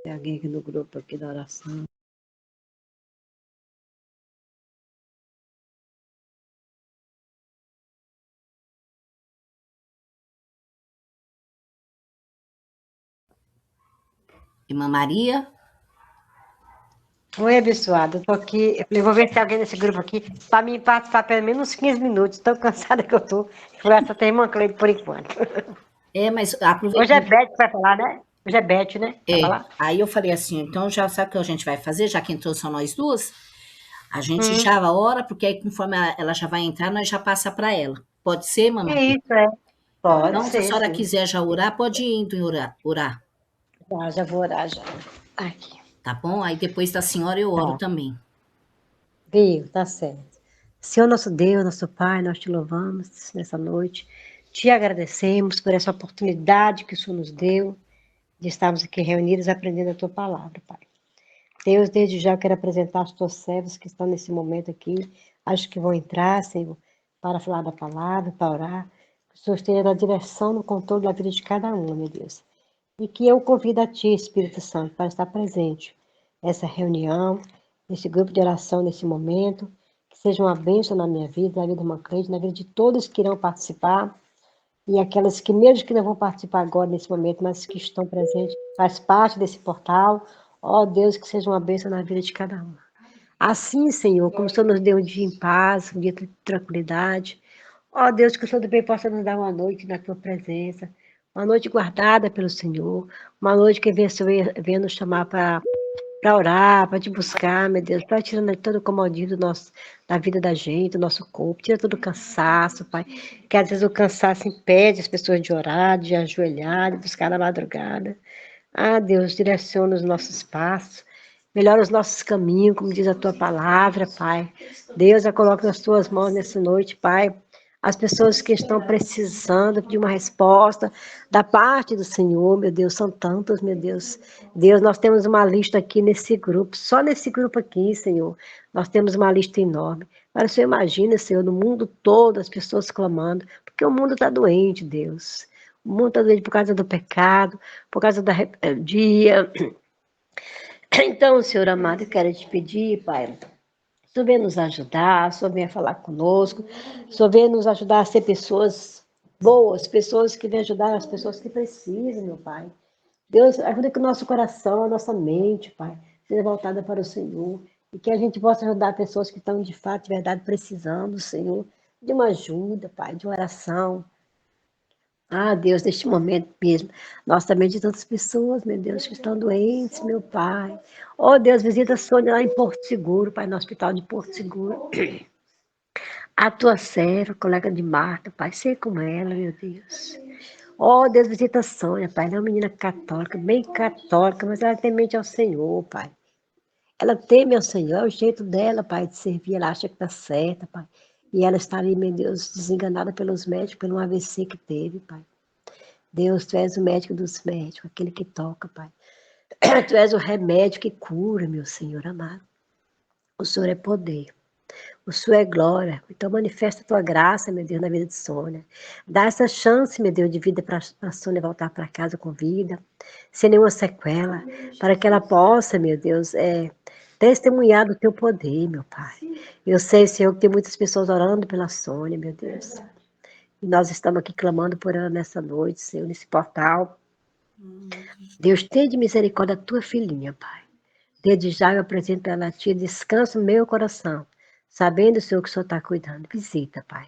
Tem alguém aqui no grupo aqui da oração. Irmã Maria? Oi, abençoada. Eu tô aqui. Eu falei, vou ver se tem alguém nesse grupo aqui para mim participar pelo menos uns 15 minutos. Tão cansada que eu tô. Falei, essa tem irmã Cleide por enquanto. Mas Hoje é aproveitando. Beth que vai falar, né? Hoje é Beth, né? Vai falar? Aí eu falei assim, então já sabe o que a gente vai fazer, já que entrou só nós duas? A gente Hum, já ora, porque aí conforme ela já vai entrar, nós já passa para ela. Pode ser, é mamãe? isso, é. Pode Então, se a ser, senhora sim. quiser já orar, pode ir indo em orar, Já vou orar já. Aqui. tá bom? Aí depois da senhora eu oro Tá. também. Viu? Tá certo. Senhor nosso Deus, nosso Pai, nós te louvamos nessa noite. Te agradecemos por essa oportunidade que o Senhor nos deu de estarmos aqui reunidos aprendendo a tua palavra, Pai. Deus, desde já eu quero apresentar os teus servos que estão nesse momento aqui, acho que vão entrar, Senhor, para falar da palavra, para orar. Que o Senhor esteja na direção, no controle da vida de cada um, meu Deus. E que eu convido a Ti, Espírito Santo, para estar presente nessa reunião, nesse grupo de oração, nesse momento. Que seja uma bênção na minha vida, na vida de uma crente, na vida de todos que irão participar. E aquelas que, mesmo que não vão participar agora, nesse momento, mas que estão presentes, faz parte desse portal. Ó Deus, que seja uma bênção na vida de cada um. Assim, Senhor, como o Senhor nos deu um dia em paz, um dia de tranquilidade. Ó Deus, que o Senhor também possa nos dar uma noite na tua presença. Uma noite guardada pelo Senhor. Uma noite que venha nos chamar para orar, para te buscar, meu Deus, para tirar todo o comodismo da vida da gente, do nosso corpo, tira todo o cansaço, Pai, que às vezes o cansaço impede as pessoas de orar, de ajoelhar, de buscar na madrugada. Ah, Deus, direciona os nossos passos, melhora os nossos caminhos, como diz a tua palavra, Pai. Deus, eu coloco nas tuas mãos nessa noite, Pai, as pessoas que estão precisando de uma resposta da parte do Senhor, meu Deus, são tantas, meu Deus. Deus, nós temos uma lista aqui nesse grupo, só nesse grupo aqui, Senhor, nós temos uma lista enorme. Agora, você imagina, Senhor, no mundo todo, as pessoas clamando, porque o mundo está doente, Deus. O mundo está doente por causa do pecado, por causa da rebeldia. Então, Senhor amado, eu quero te pedir, Pai, o Senhor venha nos ajudar, o Senhor venha falar conosco, o Senhor venha nos ajudar a ser pessoas boas, pessoas que venham ajudar as pessoas que precisam, meu Pai. Deus, ajuda que o nosso coração, a nossa mente, Pai, seja voltada para o Senhor e que a gente possa ajudar pessoas que estão de fato, de verdade, precisando, Senhor, de uma ajuda, Pai, de uma oração. Ah, Deus, neste momento mesmo, nós também de tantas pessoas, meu Deus, que estão doentes, meu Pai. Oh, Deus, visita a Sônia lá em Porto Seguro, Pai, no hospital de Porto Seguro. A tua serva, colega de Marta, Pai, sei como ela, meu Deus. Oh, Deus, visita a Sônia, Pai, ela é uma menina católica, bem católica, mas ela tem mente ao Senhor, Pai. Ela teme ao Senhor, é o jeito dela, Pai, de servir, ela acha que está certa, Pai. E ela está ali, meu Deus, desenganada pelos médicos, pelo AVC que teve, Pai. Deus, tu és o médico dos médicos, aquele que toca, Pai. Tu és o remédio que cura, meu Senhor amado. O Senhor é poder. O Senhor é glória. Então manifesta a tua graça, meu Deus, na vida de Sônia. Dá essa chance, meu Deus, de vida para a Sônia voltar para casa com vida, sem nenhuma sequela, para que ela possa, meu Deus, testemunhar do teu poder, meu Pai. Eu sei, Senhor, que tem muitas pessoas orando pela Sônia, meu Deus. E nós estamos aqui clamando por ela nessa noite, Senhor, nesse portal. Deus, tenha de misericórdia da tua filhinha, Pai. Desde já eu apresento ela a ti, descanso no meu coração. sabendo, Senhor, que o Senhor está cuidando. Visita, Pai.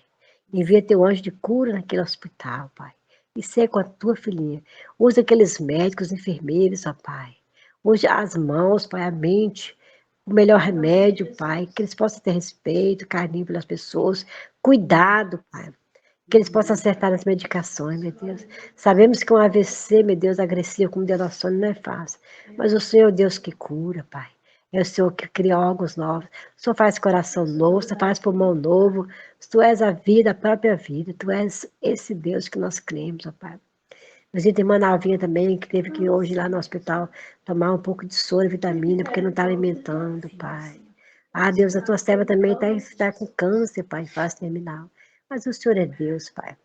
Envia teu anjo de cura naquele hospital, Pai. E seja com a tua filhinha. Usa aqueles médicos, enfermeiros, ó Pai. Use as mãos, Pai, a mente, o melhor remédio, Pai. Que eles possam ter respeito, carinho pelas pessoas, cuidado, Pai. Que eles possam acertar as medicações, meu Deus. Sabemos que um AVC, meu Deus, agressivo como deu nosso sono não é fácil. Mas o Senhor é o Deus que cura, Pai. É o Senhor que cria órgãos novos. O Senhor faz coração novo, o Senhor faz pulmão novo. Tu és a vida, a própria vida. Tu és esse Deus que nós cremos, ó Pai. Visita a irmã Navinha também, que teve que ir hoje lá no hospital tomar um pouco de soro e vitamina, porque não está alimentando, Pai. Ah, Deus, a tua serva também está com câncer, Pai, em fase terminal. Mas o Senhor é Deus, Pai.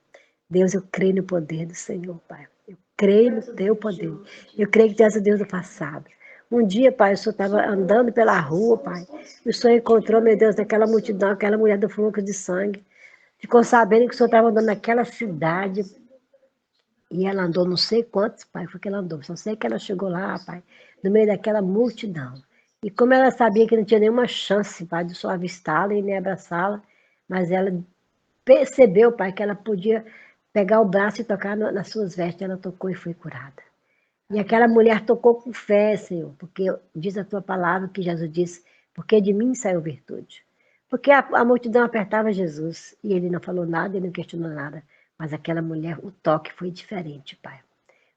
Deus, eu creio no poder do Senhor, Pai. Eu creio no teu poder. Eu creio que tu és o Deus do passado. Um dia, Pai, o Senhor estava andando pela rua, Pai, e o Senhor encontrou, meu Deus, naquela multidão, aquela mulher do fluxo de sangue. Ficou sabendo que o Senhor estava andando naquela cidade, e ela andou não sei quantos, Pai, foi que ela andou. Só sei que ela chegou lá, Pai, no meio daquela multidão. E como ela sabia que não tinha nenhuma chance, Pai, de só avistá-la e nem abraçá-la, mas ela percebeu, Pai, que ela podia pegar o braço e tocar nas suas vestes. Ela tocou e foi curada. E aquela mulher tocou com fé, Senhor, porque diz a tua palavra que Jesus disse, porque de mim saiu virtude. Porque a multidão apertava Jesus e ele não falou nada, ele não questionou nada. Mas aquela mulher, o toque foi diferente, Pai.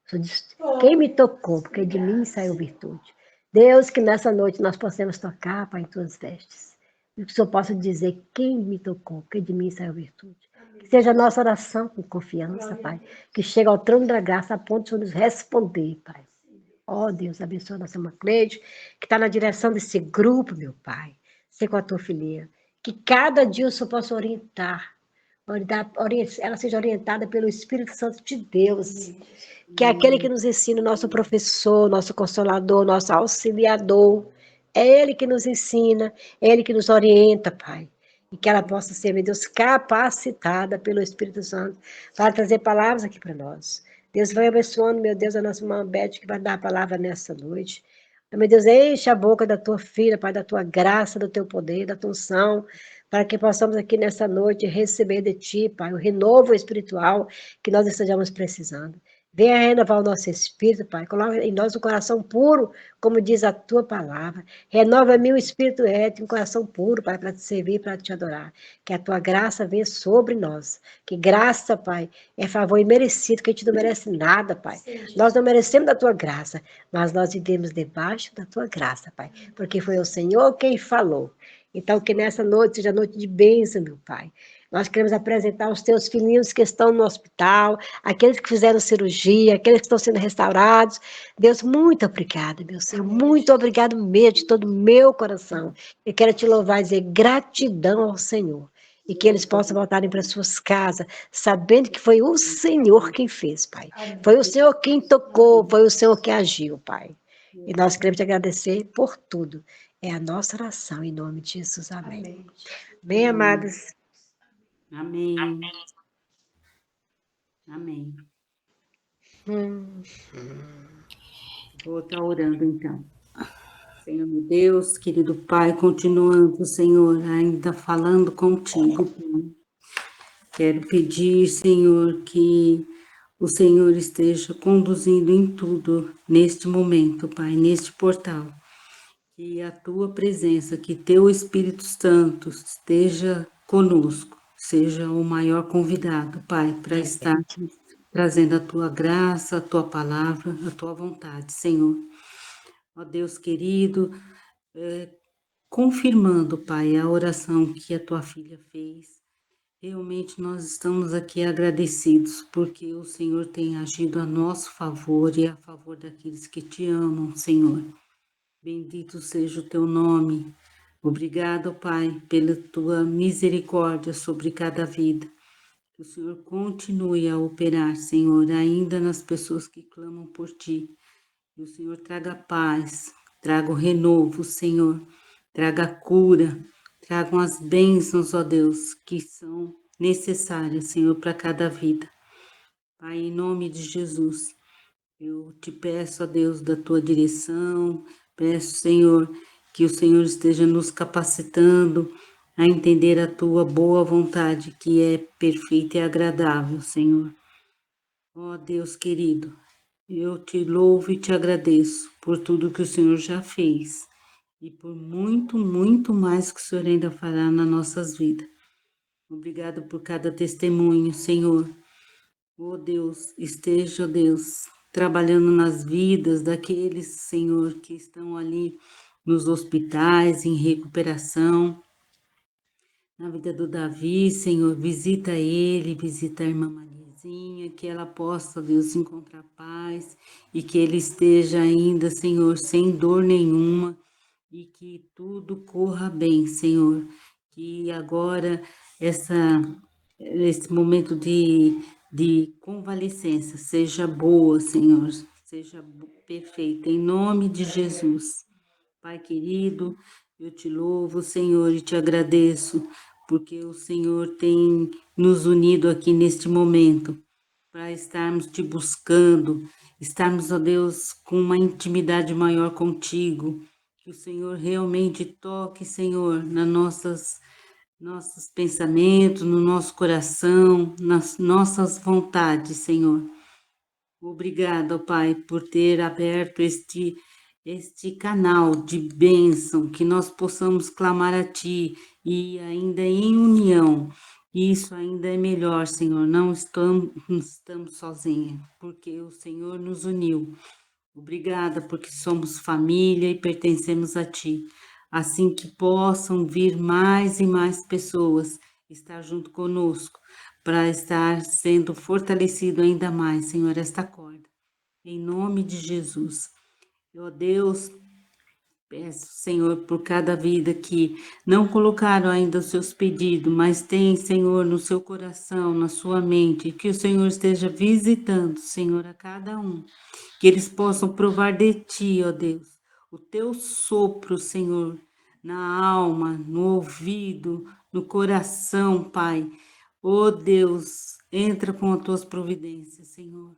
O Senhor disse, quem me tocou? Porque de mim saiu virtude. Deus, que nessa noite nós possamos tocar, Pai, em tuas vestes. E que o Senhor possa dizer, quem me tocou? Porque de mim saiu virtude. Que seja a nossa oração com confiança, Pai. Que chegue ao trono da graça a ponto de o Senhor nos responder, Pai. Ó Deus, abençoa a nossa irmã Cleide, que está na direção desse grupo, meu Pai. Ser com a tua filhinha. Que cada dia o Senhor possa orientar. Ela seja orientada pelo Espírito Santo de Deus, que é aquele que nos ensina, nosso professor, nosso consolador, nosso auxiliador. É Ele que nos ensina, é Ele que nos orienta, Pai. E que ela possa ser, meu Deus, capacitada pelo Espírito Santo para trazer palavras aqui para nós. Deus vai abençoando, meu Deus, a nossa irmã Beth, que vai dar a palavra nessa noite. Meu Deus, enche a boca da tua filha, Pai, da tua graça, do teu poder, da tua unção, para que possamos aqui nessa noite receber de ti, Pai, o renovo espiritual que nós estejamos precisando. Venha renovar o nosso espírito, Pai. Coloca em nós um coração puro, como diz a tua palavra. Renova-me o espírito ético, um coração puro, Pai, para te servir, para te adorar. Que a tua graça venha sobre nós. Que graça, Pai, é favor imerecido, que a gente não merece nada, Pai. Nós não merecemos da tua graça, mas nós vivemos debaixo da tua graça, Pai. Porque foi o Senhor quem falou. Então, que nessa noite seja noite de bênção, meu Pai. Nós queremos apresentar os teus filhinhos que estão no hospital, aqueles que fizeram cirurgia, aqueles que estão sendo restaurados. Deus, muito obrigada, meu Senhor. Muito obrigado mesmo, de todo o meu coração. Eu quero te louvar e dizer gratidão ao Senhor. E que eles possam voltarem para suas casas, sabendo que foi o Senhor quem fez, Pai. Foi o Senhor quem tocou, foi o Senhor que agiu, Pai. E nós queremos te agradecer por tudo. É a nossa oração, em nome de Jesus. Amém. Bem, amados. Amém. Amém. Vou estar orando então. Senhor meu Deus, querido Pai, continuando, Senhor, ainda falando contigo. Quero pedir, Senhor, que o Senhor esteja conduzindo em tudo neste momento, Pai, neste portal. Que a tua presença, que teu Espírito Santo esteja conosco, seja o maior convidado, Pai, para estar trazendo a tua graça, a tua palavra, a tua vontade, Senhor. Ó Deus querido, confirmando, Pai, a oração que a tua filha fez. Realmente nós estamos aqui agradecidos porque o Senhor tem agido a nosso favor e a favor daqueles que te amam, Senhor. Bendito seja o teu nome. Obrigado, Pai, pela tua misericórdia sobre cada vida. Que o Senhor continue a operar, Senhor, ainda nas pessoas que clamam por ti. Que o Senhor traga paz, traga o renovo, Senhor, traga cura, tragam as bênçãos, ó Deus, que são necessárias, Senhor, para cada vida. Pai, em nome de Jesus, eu te peço, ó Deus, da tua direção, peço, Senhor, que o Senhor esteja nos capacitando a entender a tua boa vontade, que é perfeita e agradável, Senhor. Ó Deus querido, eu te louvo e te agradeço por tudo que o Senhor já fez e por muito, muito mais que o Senhor ainda fará nas nossas vidas. Obrigado por cada testemunho, Senhor. Ó Deus, esteja, ó Deus, trabalhando nas vidas daqueles, Senhor, que estão ali nos hospitais, em recuperação. Na vida do Davi, Senhor, visita ele, visita a irmã Mariazinha, que ela possa, Deus, encontrar paz e que ele esteja ainda, Senhor, sem dor nenhuma e que tudo corra bem, Senhor. Que agora esse momento de convalescença seja boa, Senhor, seja perfeita, em nome de Jesus. Pai querido, eu te louvo, Senhor, e te agradeço, porque o Senhor tem nos unido aqui neste momento, para estarmos te buscando, estarmos, ó Deus, com uma intimidade maior contigo, que o Senhor realmente toque, Senhor, nas nossos pensamentos, no nosso coração, nas nossas vontades, Senhor. Obrigada, Pai, por ter aberto este canal de bênção, que nós possamos clamar a Ti e ainda em união. Isso ainda é melhor, Senhor. Não estamos sozinhos, porque o Senhor nos uniu. Obrigada, porque somos família e pertencemos a Ti. Assim que possam vir mais e mais pessoas estar junto conosco, para estar sendo fortalecido ainda mais, Senhor, esta corda. Em nome de Jesus. Ó Deus, peço, Senhor, por cada vida que não colocaram ainda os seus pedidos, mas tem, Senhor, no seu coração, na sua mente, que o Senhor esteja visitando, Senhor, a cada um, que eles possam provar de Ti, ó Deus, o Teu sopro, Senhor, na alma, no ouvido, no coração, Pai. Ó Deus, entra com as Tuas providências, Senhor,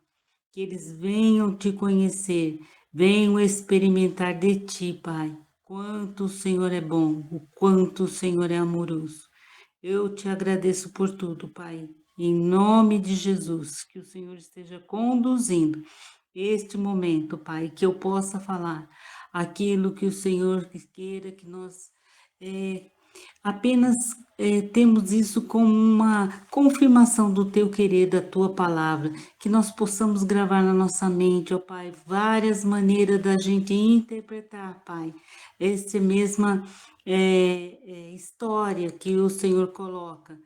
que eles venham Te conhecer, venham experimentar de Ti, Pai. Quanto o Senhor é bom, o quanto o Senhor é amoroso. Eu te agradeço por tudo, Pai. Em nome de Jesus, que o Senhor esteja conduzindo este momento, Pai, que eu possa falar aquilo que o Senhor queira que nós apenas temos isso como uma confirmação do teu querer, da tua palavra, que nós possamos gravar na nossa mente, ó Pai, várias maneiras da gente interpretar, Pai, essa mesma história que o Senhor coloca.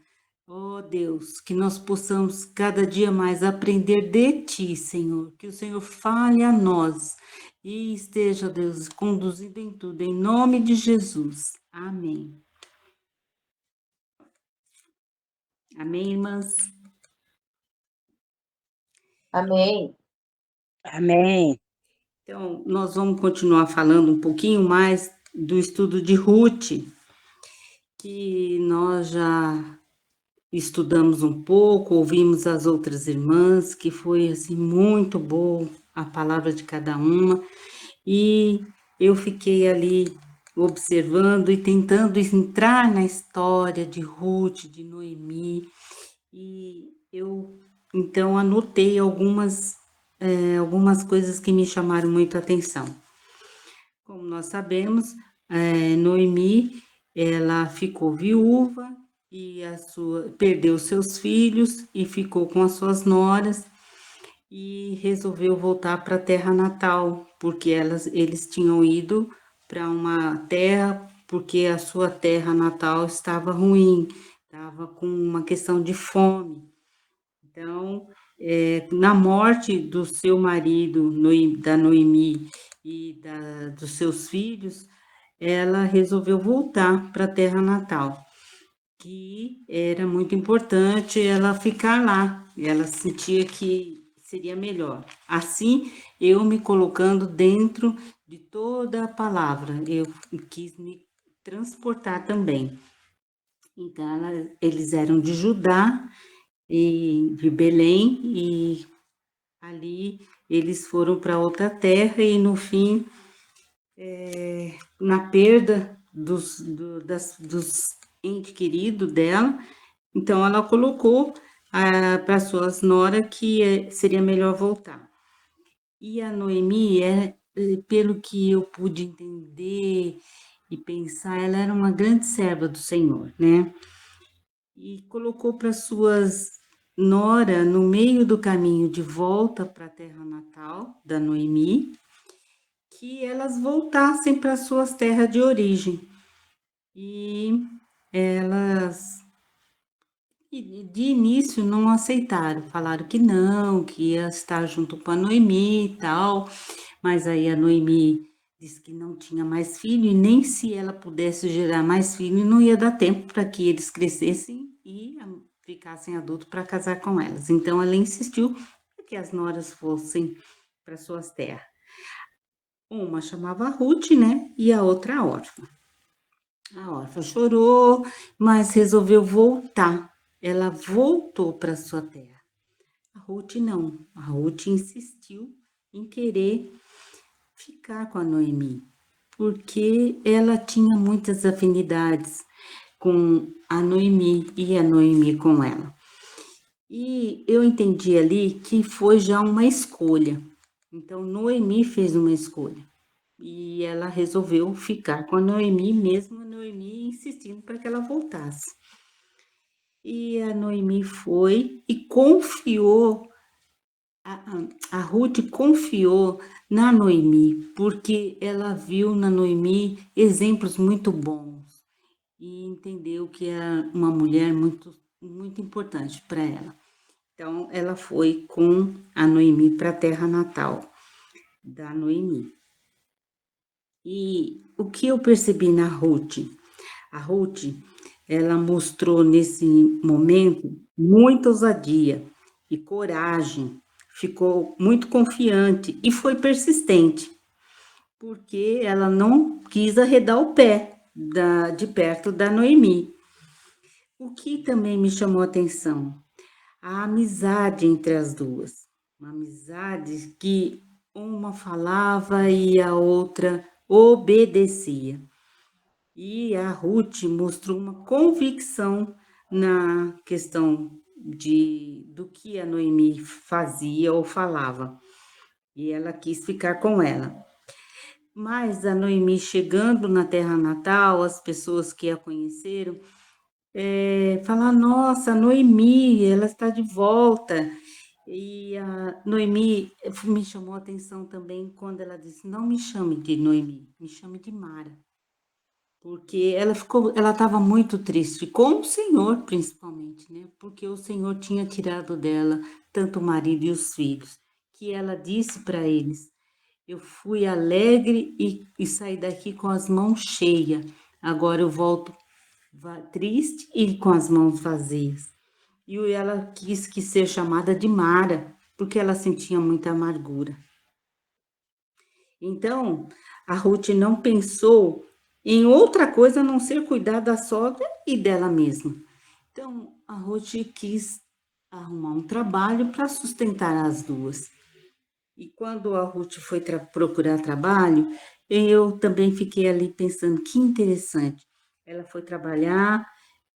Ó Deus, que nós possamos cada dia mais aprender de Ti, Senhor, que o Senhor fale a nós e esteja, Deus, conduzindo em tudo, em nome de Jesus. Amém. Amém, irmãs? Amém. Amém. Então, nós vamos continuar falando um pouquinho mais do estudo de Ruth, que nós já estudamos um pouco, ouvimos as outras irmãs, que foi assim muito bom a palavra de cada uma, e eu fiquei ali observando e tentando entrar na história de Ruth, de Noemi, e eu então anotei algumas coisas que me chamaram muito a atenção. Como nós sabemos, Noemi, ela ficou viúva e perdeu seus filhos e ficou com as suas noras e resolveu voltar para a terra natal, porque eles tinham ido para uma terra porque a sua terra natal estava ruim, estava com uma questão de fome. Então, na morte do seu marido, da Noemi e dos seus filhos, ela resolveu voltar para a terra natal, que era muito importante ela ficar lá. Ela sentia que seria melhor. Assim, eu me colocando dentro de toda a palavra, eu quis me transportar também. Então, eles eram de Judá, de Belém, e ali eles foram para outra terra e no fim, na perda dos ente querido dela, então ela colocou para suas nora que seria melhor voltar. E a Noemi, pelo que eu pude entender e pensar, ela era uma grande serva do Senhor, né? E colocou para suas nora no meio do caminho de volta para a terra natal da Noemi, que elas voltassem para suas terras de origem. E elas de início não aceitaram, falaram que ia estar junto com a Noemi e tal, mas aí a Noemi disse que não tinha mais filho e nem se ela pudesse gerar mais filho, não ia dar tempo para que eles crescessem e ficassem adultos para casar com elas. Então ela insistiu para que as noras fossem para suas terras. Uma chamava Ruth, né? E a outra a órfã. A órfã chorou, mas resolveu voltar. Ela voltou para sua terra. A Ruth não. A Ruth insistiu em querer ficar com a Noemi, porque ela tinha muitas afinidades com a Noemi e a Noemi com ela. E eu entendi ali que foi já uma escolha. Então, Noemi fez uma escolha. E ela resolveu ficar com a Noemi, mesmo a Noemi insistindo para que ela voltasse. E a Noemi foi e confiou, a Ruth confiou na Noemi, porque ela viu na Noemi exemplos muito bons e entendeu que era uma mulher muito, muito importante para ela. Então, ela foi com a Noemi para a terra natal da Noemi. E o que eu percebi na Ruth? A Ruth, ela mostrou nesse momento muita ousadia e coragem, ficou muito confiante e foi persistente, porque ela não quis arredar o pé de perto da Noemi. O que também me chamou a atenção, a amizade entre as duas, uma amizade que uma falava e a outra obedecia. E a Ruth mostrou uma convicção na questão do que a Noemi fazia ou falava. E ela quis ficar com ela. Mas a Noemi chegando na terra natal, as pessoas que a conheceram, falaram, nossa, a Noemi, ela está de volta. E a Noemi me chamou a atenção também quando ela disse, não me chame de Noemi, me chame de Mara. Porque ela estava muito triste, com o Senhor principalmente, né? Porque o Senhor tinha tirado dela tanto o marido e os filhos, que ela disse para eles, eu fui alegre e saí daqui com as mãos cheias, agora eu volto triste e com as mãos vazias. E ela quis que ser chamada de Mara, porque ela sentia muita amargura. Então, a Ruth não pensou em outra coisa a não ser cuidar da sogra e dela mesma. Então, a Ruth quis arrumar um trabalho para sustentar as duas. E quando a Ruth foi procurar trabalho, eu também fiquei ali pensando que interessante. Ela foi trabalhar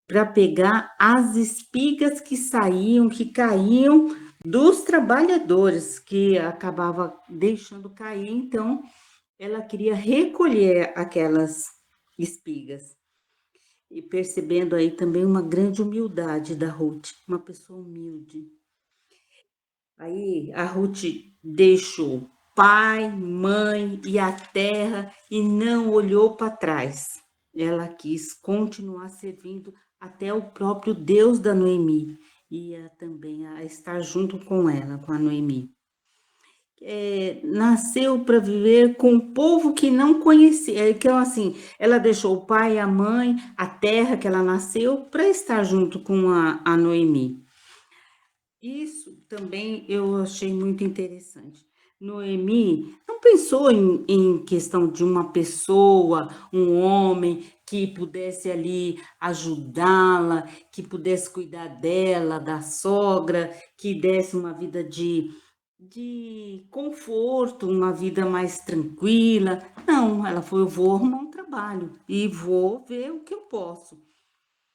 para pegar as espigas que saíam, que caíam dos trabalhadores, que acabava deixando cair. Então, ela queria recolher aquelas espigas. E percebendo aí também uma grande humildade da Ruth, uma pessoa humilde. Aí a Ruth deixou pai, mãe e a terra e não olhou para trás. Ela quis continuar servindo até o próprio Deus da Noemi e também a estar junto com ela, com a Noemi. Nasceu para viver com o povo que não conhecia. Então, assim, ela deixou o pai, a mãe, a terra que ela nasceu para estar junto com a Noemi. Isso também eu achei muito interessante. Noemi não pensou em questão de uma pessoa, um homem que pudesse ali ajudá-la, que pudesse cuidar dela, da sogra, que desse uma vida de conforto, uma vida mais tranquila. Não, ela foi, eu vou arrumar um trabalho e vou ver o que eu posso.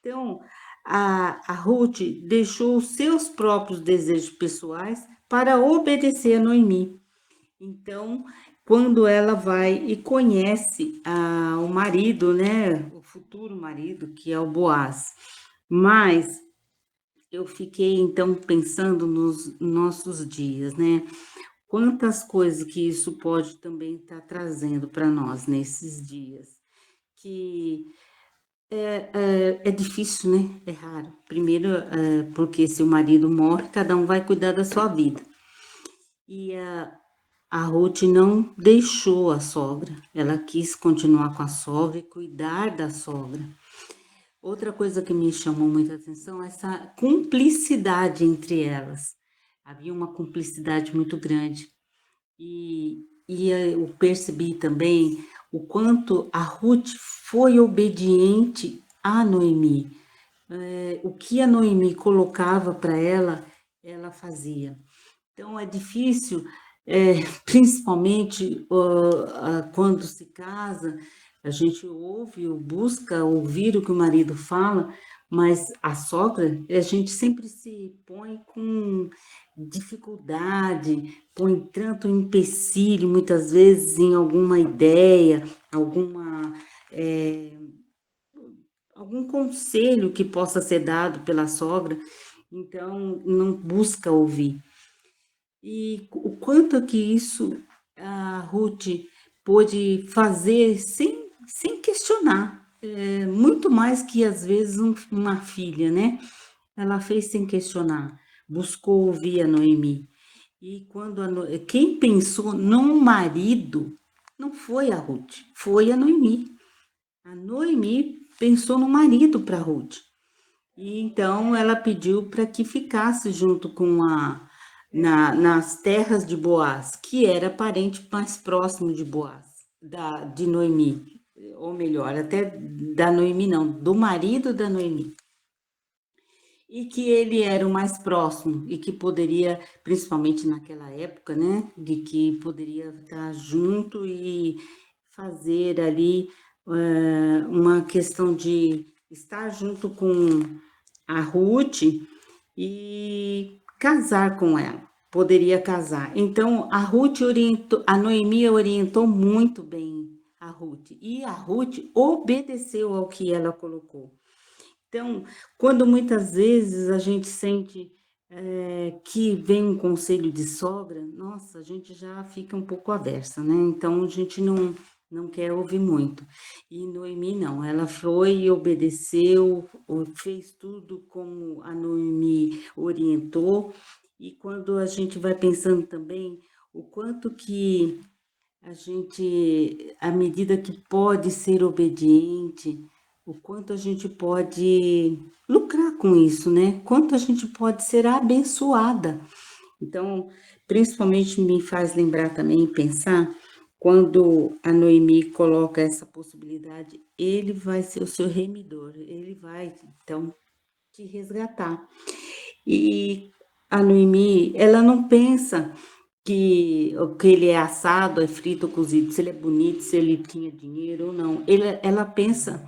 Então, a Ruth deixou os seus próprios desejos pessoais para obedecer a Noemi. Então, quando ela vai e conhece o marido, né, o futuro marido, que é o Boaz. Mas eu fiquei então pensando nos nossos dias, né? Quantas coisas que isso pode também estar trazendo para nós nesses dias. Que é difícil, né? É raro. Primeiro, porque se o marido morre, cada um vai cuidar da sua vida. E a Ruth não deixou a sogra, ela quis continuar com a sogra e cuidar da sogra. Outra coisa que me chamou muita atenção é essa cumplicidade entre elas. Havia uma cumplicidade muito grande. E eu percebi também o quanto a Ruth foi obediente a Noemi. O que a Noemi colocava para ela, ela fazia. Então é difícil, principalmente quando se casa, a gente ouve ou busca ouvir o que o marido fala, mas a sogra, a gente sempre se põe com dificuldade, põe tanto empecilho, muitas vezes, em alguma ideia, eh, algum conselho que possa ser dado pela sogra, então não busca ouvir. E o quanto que isso a Ruth pôde fazer sem questionar, muito mais que às vezes uma filha, né? Ela fez sem questionar, buscou ouvir a Noemi. E quando quem pensou no marido não foi a Ruth, foi a Noemi. A Noemi pensou no marido para Ruth. E então ela pediu para que ficasse junto com nas terras de Boaz, que era parente mais próximo de Boaz, de Noemi, ou melhor, até da Noemi não, do marido da Noemi. E que ele era o mais próximo e que poderia, principalmente naquela época, né, de que poderia estar junto e fazer ali uma questão de estar junto com a Ruth e casar com ela. Poderia casar. Então, a Noemi orientou muito bem a Ruth. E a Ruth obedeceu ao que ela colocou. Então, quando muitas vezes a gente sente que vem um conselho de sogra, nossa, a gente já fica um pouco aversa, né? Então, a gente não quer ouvir muito. E Noemi não, ela foi e obedeceu, fez tudo como a Noemi orientou. E quando a gente vai pensando também o quanto que a gente, à medida que pode ser obediente, o quanto a gente pode lucrar com isso, né? Quanto a gente pode ser abençoada. Então, principalmente me faz lembrar também, pensar, quando a Noemi coloca essa possibilidade, ele vai ser o seu remidor, ele vai, então, te resgatar. E a Noemi, ela não pensa que o que ele é assado, é frito ou cozido, se ele é bonito, se ele tinha dinheiro ou não. Ela pensa,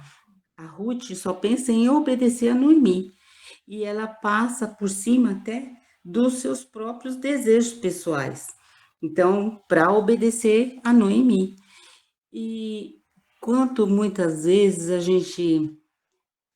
a Ruth só pensa em obedecer a Noemi. E ela passa por cima até dos seus próprios desejos pessoais. Então, para obedecer a Noemi. E quanto muitas vezes a gente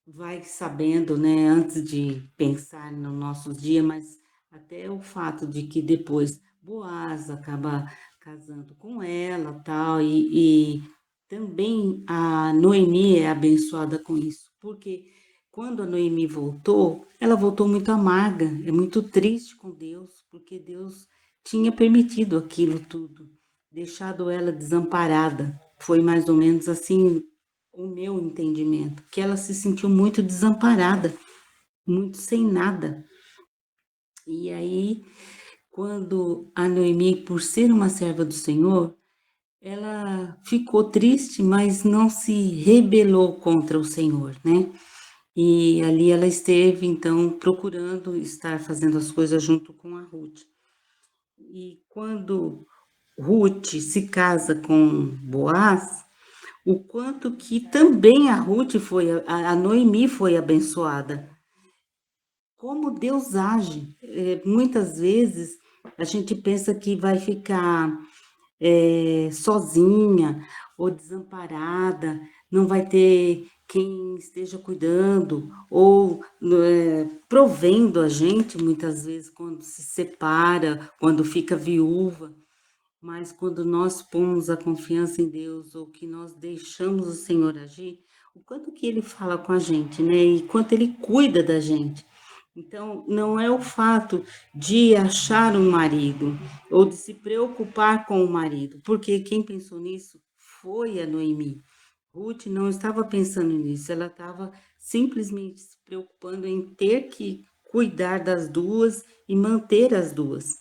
vai sabendo, né, antes de pensar no nosso dia, mas até o fato de que depois Boaz acaba casando com ela, tal, e também a Noemi é abençoada com isso, porque quando a Noemi voltou, ela voltou muito amarga, é muito triste com Deus, porque Deus tinha permitido aquilo tudo, deixado ela desamparada. Foi mais ou menos assim o meu entendimento, que ela se sentiu muito desamparada, muito sem nada. E aí, quando a Noemi, por ser uma serva do Senhor, ela ficou triste, mas não se rebelou contra o Senhor, né? E ali ela esteve, então, procurando estar fazendo as coisas junto com a Ruth. E quando Ruth se casa com Boaz, o quanto que também a Ruth a Noemi foi abençoada. Como Deus age. Muitas vezes a gente pensa que vai ficar sozinha ou desamparada, não vai ter quem esteja cuidando ou provendo a gente, muitas vezes, quando se separa, quando fica viúva. Mas quando nós pomos a confiança em Deus ou que nós deixamos o Senhor agir, o quanto que Ele fala com a gente, né? E quanto Ele cuida da gente. Então, não é o fato de achar um marido ou de se preocupar com o marido, porque quem pensou nisso foi a Noemi. Ruth não estava pensando nisso, ela estava simplesmente se preocupando em ter que cuidar das duas e manter as duas.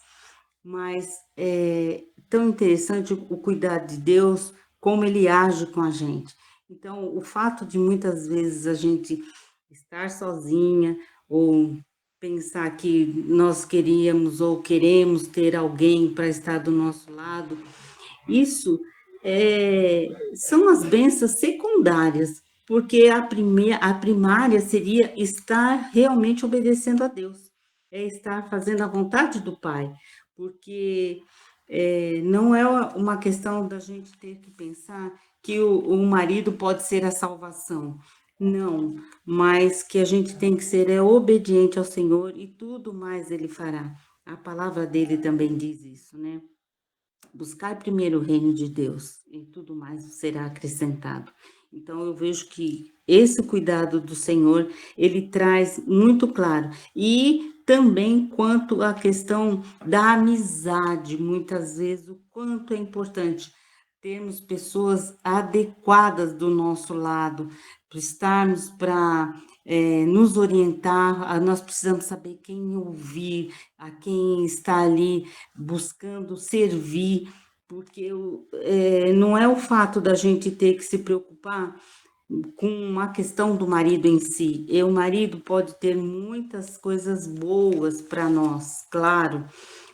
Mas é tão interessante o cuidado de Deus, como Ele age com a gente. Então, o fato de muitas vezes a gente estar sozinha ou pensar que nós queríamos ou queremos ter alguém para estar do nosso lado, isso são as bênçãos secundárias, porque a primária seria estar realmente obedecendo a Deus, é estar fazendo a vontade do Pai, porque não é uma questão da gente ter que pensar que o marido pode ser a salvação. Não, mas que a gente tem que ser obediente ao Senhor e tudo mais Ele fará. A palavra dele também diz isso, né? Buscar primeiro o reino de Deus e tudo mais será acrescentado. Então eu vejo que esse cuidado do Senhor, ele traz muito claro. E também quanto à questão da amizade, muitas vezes o quanto é importante termos pessoas adequadas do nosso lado, para estarmos para nos orientar, nós precisamos saber quem ouvir, a quem está ali buscando servir, porque não é o fato da gente ter que se preocupar com a questão do marido em si. E o marido pode ter muitas coisas boas para nós, claro,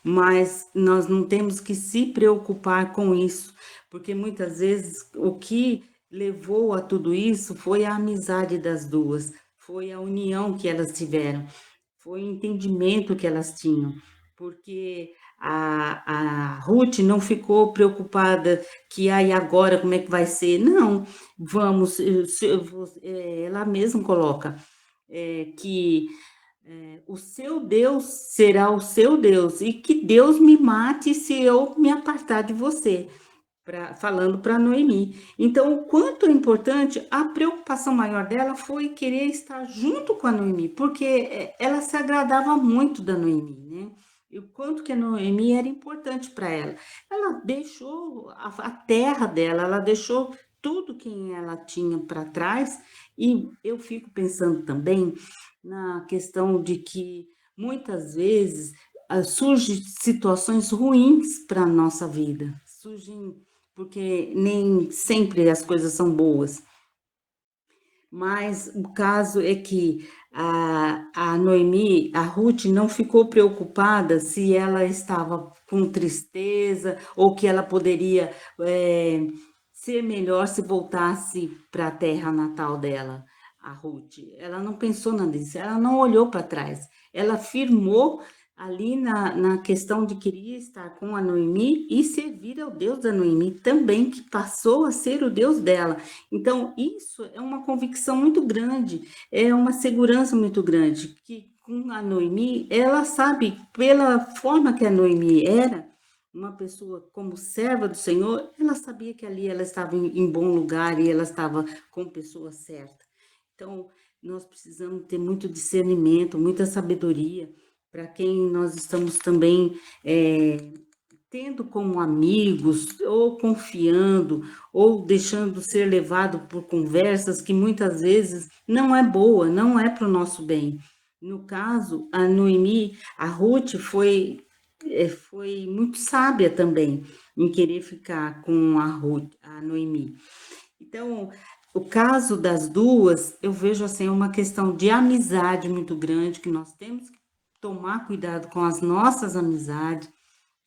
mas nós não temos que se preocupar com isso, porque muitas vezes o que levou a tudo isso foi a amizade das duas, foi a união que elas tiveram, foi o entendimento que elas tinham, porque a Ruth não ficou preocupada que aí agora como é que vai ser, não, vamos, ela mesma coloca que o seu Deus será o seu Deus e que Deus me mate se eu me apartar de você. Falando para Noemi. Então, o quanto é importante, a preocupação maior dela foi querer estar junto com a Noemi, porque ela se agradava muito da Noemi, né? E o quanto que a Noemi era importante para ela. Ela deixou a terra dela, ela deixou tudo que ela tinha para trás, e eu fico pensando também na questão de que muitas vezes surgem situações ruins para a nossa vida, surgem porque nem sempre as coisas são boas. Mas o caso é que a Noemi, a Ruth, não ficou preocupada se ela estava com tristeza ou que ela poderia ser melhor se voltasse para a terra natal dela, a Ruth. Ela não pensou nada disso, ela não olhou para trás. Ela firmou ali na questão de querer estar com a Noemi e servir ao Deus da Noemi também, que passou a ser o Deus dela. Então, isso é uma convicção muito grande, é uma segurança muito grande, que com a Noemi, ela sabe, pela forma que a Noemi era, uma pessoa como serva do Senhor, ela sabia que ali ela estava em bom lugar e ela estava com a pessoa certa. Então, nós precisamos ter muito discernimento, muita sabedoria, para quem nós estamos também tendo como amigos, ou confiando, ou deixando ser levado por conversas que muitas vezes não é boa, não é para o nosso bem. No caso, a Noemi, a Ruth foi muito sábia também em querer ficar com a Noemi. Então, o caso das duas, eu vejo assim uma questão de amizade muito grande, que nós temos que tomar cuidado com as nossas amizades,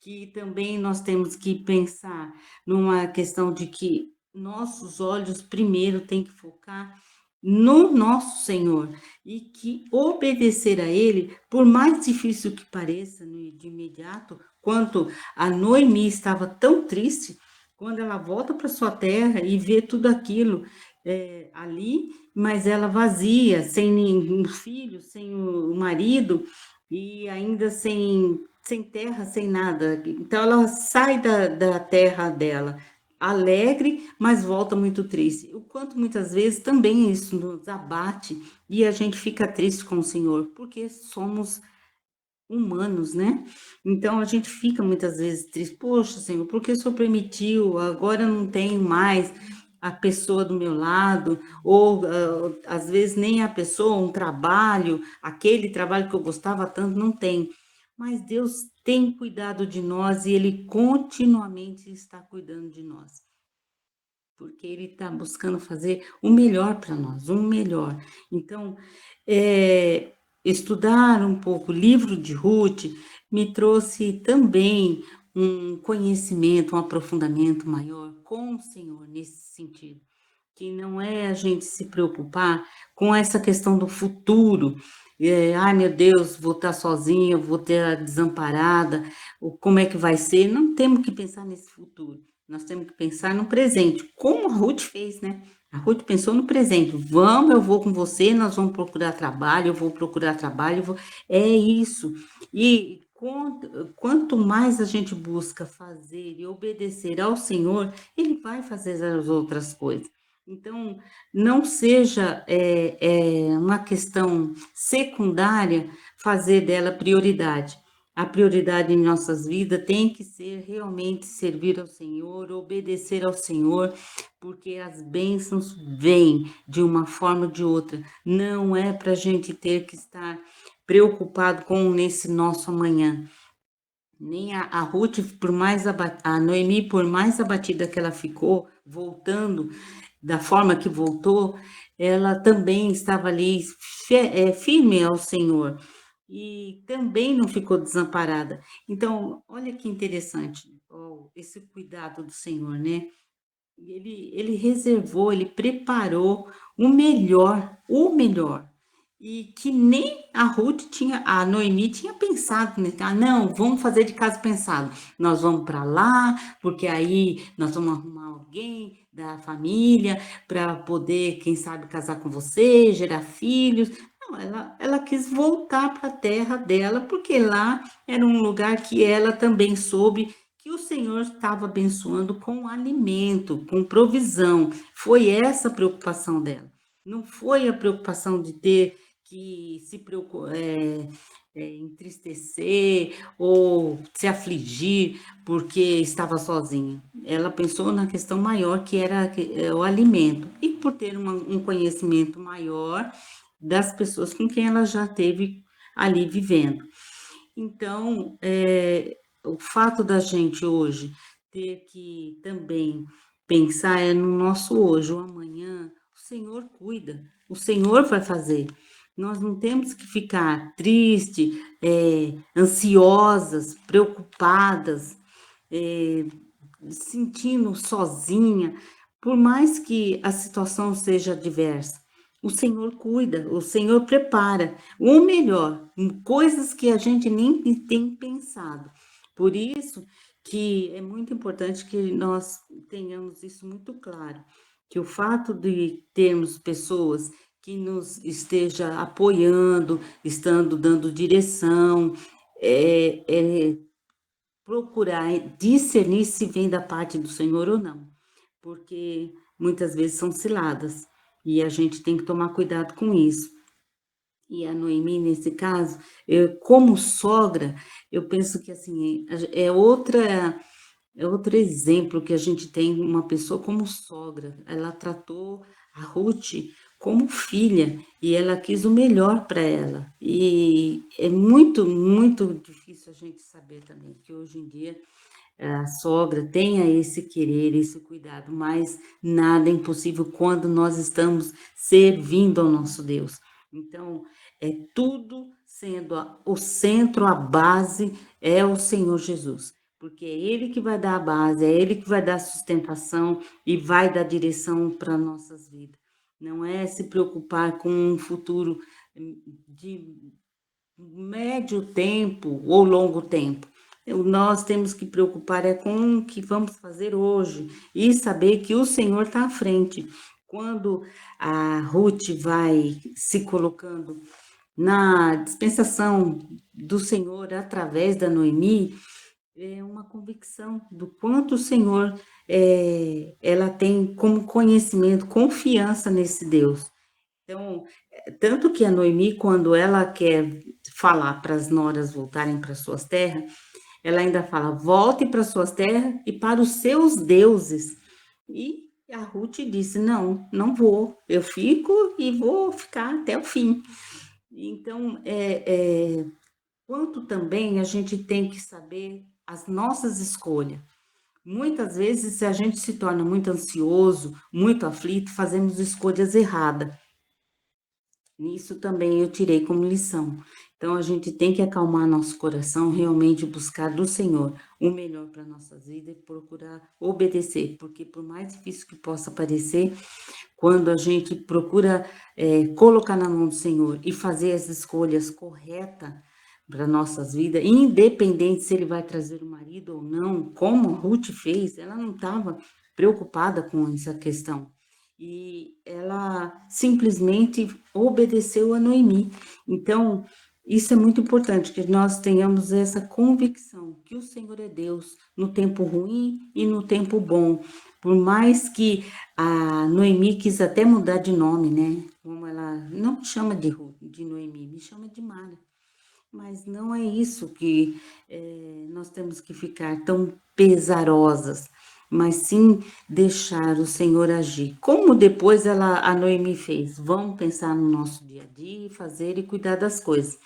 que também nós temos que pensar numa questão de que nossos olhos primeiro têm que focar no nosso Senhor e que obedecer a Ele, por mais difícil que pareça de imediato, quanto a Noemi estava tão triste, quando ela volta para sua terra e vê tudo aquilo ali, mas ela vazia, sem nenhum filho, sem o marido e ainda sem terra, sem nada. Então ela sai da terra dela alegre, mas volta muito triste. O quanto muitas vezes também isso nos abate e a gente fica triste com o Senhor, porque somos humanos, né? Então a gente fica muitas vezes triste. Poxa, Senhor, por que o Senhor permitiu? Agora eu não tenho mais a pessoa do meu lado, ou às vezes nem a pessoa, um trabalho, aquele trabalho que eu gostava tanto, não tem. Mas Deus tem cuidado de nós e Ele continuamente está cuidando de nós porque Ele está buscando fazer o melhor para nós, o melhor. Então, estudar um pouco o livro de Ruth me trouxe também um conhecimento, um aprofundamento maior com o Senhor nesse sentido. Que não é a gente se preocupar com essa questão do futuro. Ai, meu Deus, vou estar sozinha, vou estar desamparada, como é que vai ser? Não temos que pensar nesse futuro. Nós temos que pensar no presente, como a Ruth fez, né? A Ruth pensou no presente. Vamos, eu vou com você, nós vamos procurar trabalho, eu vou procurar trabalho. É isso. E quanto mais a gente busca fazer e obedecer ao Senhor, Ele vai fazer as outras coisas. Então, não seja uma questão secundária fazer dela prioridade. A prioridade em nossas vidas tem que ser realmente servir ao Senhor, obedecer ao Senhor, porque as bênçãos vêm de uma forma ou de outra. Não é para a gente ter que estar preocupado com nesse nosso amanhã. Nem a Ruth, a Noemi, por mais abatida que ela ficou, voltando da forma que voltou, ela também estava ali firme ao Senhor e também não ficou desamparada. Então, olha que interessante, esse cuidado do Senhor, né? Ele reservou, ele preparou o melhor. E que nem a Noemi tinha pensado, né? Ah, não, vamos fazer de caso pensado. Nós vamos para lá, porque aí nós vamos arrumar alguém da família para poder, quem sabe, casar com você, gerar filhos. Não, ela quis voltar para a terra dela, porque lá era um lugar que ela também soube que o Senhor estava abençoando com alimento, com provisão. Foi essa a preocupação dela. Não foi a preocupação de ter que entristecer ou se afligir porque estava sozinha. Ela pensou na questão maior que era o alimento e por ter um conhecimento maior das pessoas com quem ela já teve ali vivendo. Então, o fato da gente hoje ter que também pensar no nosso hoje, o amanhã, o Senhor cuida, o Senhor vai fazer. Nós não temos que ficar tristes, ansiosas, preocupadas, sentindo sozinha, por mais que a situação seja adversa. O Senhor cuida, o Senhor prepara, o melhor, coisas que a gente nem tem pensado. Por isso que é muito importante que nós tenhamos isso muito claro, que o fato de termos pessoas que nos esteja apoiando, estando dando direção, procurar discernir se vem da parte do Senhor ou não, porque muitas vezes são ciladas e a gente tem que tomar cuidado com isso. E a Noemi, nesse caso, como sogra, eu penso que assim é outro exemplo que a gente tem uma pessoa como sogra. Ela tratou a Ruth como filha e ela quis o melhor para ela. E é muito, muito difícil a gente saber também que hoje em dia a sogra tenha esse querer, esse cuidado, mas nada é impossível quando nós estamos servindo ao nosso Deus. Então, tudo sendo o centro, a base é o Senhor Jesus. porque é Ele que vai dar a base, é Ele que vai dar a sustentação e vai dar direção para nossas vidas. Não é se preocupar com um futuro de médio tempo ou longo tempo. Nós temos que preocupar com o que vamos fazer hoje e saber que o Senhor está à frente. Quando a Ruth vai se colocando na dispensação do Senhor através da Noemi, é uma convicção do quanto o Senhor ela tem como conhecimento, confiança nesse Deus. Então, tanto que a Noemi, quando ela quer falar para as noras voltarem para suas terras, ela ainda fala: volte para suas terras e para os seus deuses. E a Ruth disse: não, não vou, eu fico e vou ficar até o fim. Então, quanto também a gente tem que saber as nossas escolhas. Muitas vezes, se a gente se torna muito ansioso, muito aflito, fazemos escolhas erradas. Nisso também eu tirei como lição. Então, a gente tem que acalmar nosso coração, realmente buscar do Senhor o melhor para nossas vidas e procurar obedecer, porque por mais difícil que possa parecer, quando a gente procura colocar na mão do Senhor e fazer as escolhas corretas para nossas vidas, independente se ele vai trazer o marido ou não, como a Ruth fez, ela não estava preocupada com essa questão. E ela simplesmente obedeceu a Noemi. Então, isso é muito importante, que nós tenhamos essa convicção que o Senhor é Deus no tempo ruim e no tempo bom. Por mais que a Noemi quis até mudar de nome, né? Como ela não me chama de Noemi, me chama de Mara. Mas não é isso que nós temos que ficar tão pesarosas, mas sim deixar o Senhor agir. Como depois a Noemi fez. Vamos pensar no nosso dia a dia, fazer e cuidar das coisas,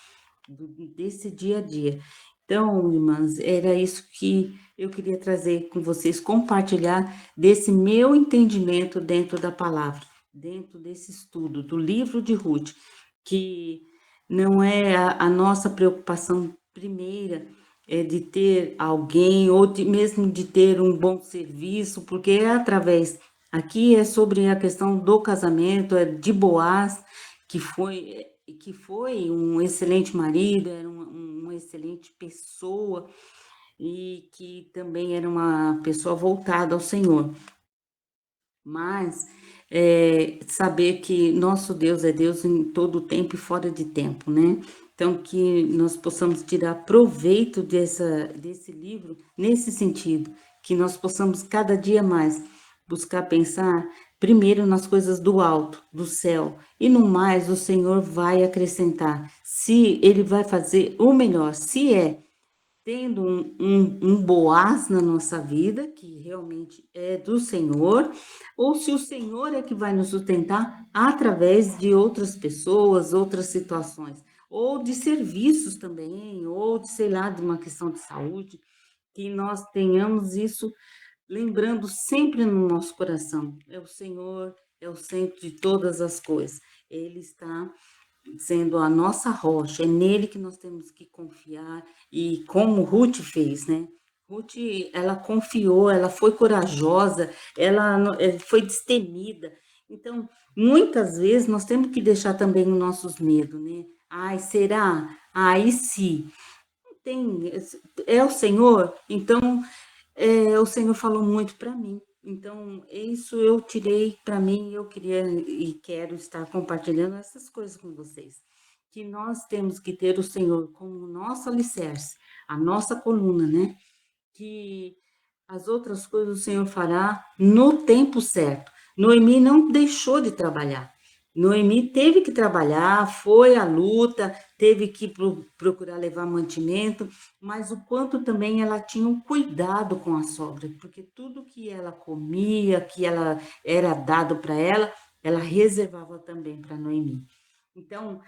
desse dia a dia. Então, irmãs, era isso que eu queria trazer com vocês, compartilhar desse meu entendimento dentro da palavra, dentro desse estudo do livro de Ruth, que não é a nossa preocupação primeira de ter alguém ou mesmo de ter um bom serviço, porque é através, aqui é sobre a questão do casamento, é de Boaz, que foi um excelente marido, era uma excelente pessoa e que também era uma pessoa voltada ao Senhor. Mas saber que nosso Deus é Deus em todo o tempo e fora de tempo, né? Então, que nós possamos tirar proveito desse livro nesse sentido, que nós possamos cada dia mais buscar pensar primeiro nas coisas do alto, do céu, e no mais o Senhor vai acrescentar. Se Ele vai fazer o melhor, se tendo um Boaz na nossa vida, que realmente é do Senhor, ou se o Senhor é que vai nos sustentar através de outras pessoas, outras situações, ou de serviços também, ou de, sei lá, de uma questão de saúde, que nós tenhamos isso lembrando sempre no nosso coração. É o Senhor, é o centro de todas as coisas. Ele está sendo a nossa rocha, é nele que nós temos que confiar, e como Ruth fez, né? Ruth, ela confiou, ela foi corajosa, ela foi destemida. Então, muitas vezes nós temos que deixar também os nossos medos, né? Ai, será? Ai, se? Tem, é o Senhor? Então, o Senhor falou muito para mim. Então, isso eu tirei para mim, eu queria e quero estar compartilhando essas coisas com vocês. Que nós temos que ter o Senhor como nosso alicerce, a nossa coluna, né? Que as outras coisas o Senhor fará no tempo certo. Noemi não deixou de trabalhar. Noemi teve que trabalhar, foi à luta, teve que procurar levar mantimento, mas o quanto também ela tinha um cuidado com a sogra, porque tudo que ela comia, que ela era dado para ela reservava também para Noemi. Então,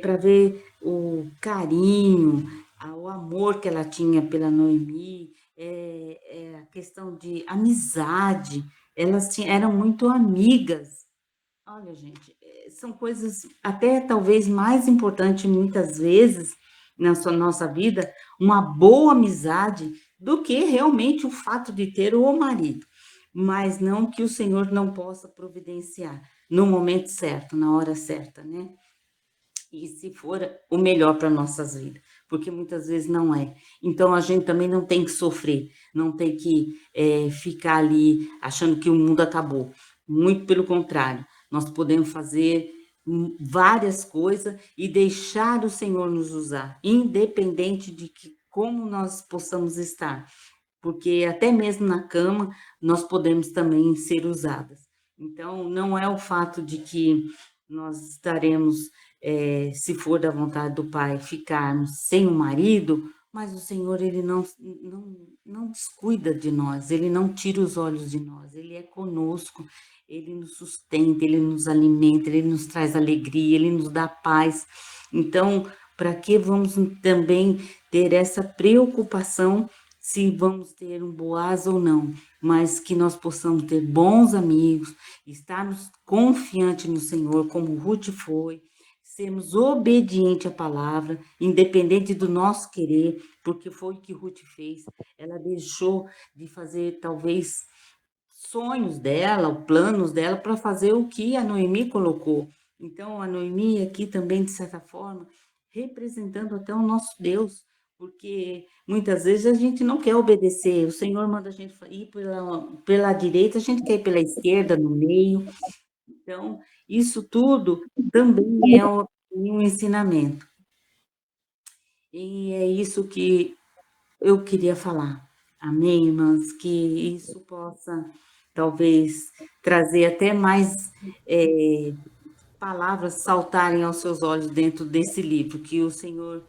para ver o carinho, o amor que ela tinha pela Noemi, a questão de amizade, elas eram muito amigas. Olha, gente, são coisas até talvez mais importantes muitas vezes na nossa vida, uma boa amizade do que realmente o fato de ter o marido. Mas não que o Senhor não possa providenciar no momento certo, na hora certa, né? E se for o melhor para nossas vidas, porque muitas vezes não é. Então a gente também não tem que sofrer, não tem que ficar ali achando que o mundo acabou. Muito pelo contrário, nós podemos fazer várias coisas e deixar o Senhor nos usar, independente de como nós possamos estar, porque até mesmo na cama nós podemos também ser usadas. Então, não é o fato de que nós estaremos, se for da vontade do Pai, ficarmos sem o marido, mas o Senhor, ele não descuida de nós, ele não tira os olhos de nós, ele é conosco, ele nos sustenta, ele nos alimenta, ele nos traz alegria, ele nos dá paz. Então, para que vamos também ter essa preocupação se vamos ter um Boaz ou não, mas que nós possamos ter bons amigos, estarmos confiantes no Senhor, como Ruth foi, sermos obedientes à palavra, independente do nosso querer, porque foi o que Ruth fez. Ela deixou de fazer, talvez, sonhos dela, planos dela, para fazer o que a Noemi colocou. Então, a Noemi aqui também, de certa forma, representando até o nosso Deus, porque muitas vezes a gente não quer obedecer, o Senhor manda a gente ir pela direita, a gente quer ir pela esquerda, no meio. Então, isso tudo também é um ensinamento. E é isso que eu queria falar. Amém, irmãs? Que isso possa, talvez, trazer até mais palavras saltarem aos seus olhos dentro desse livro, que o Senhor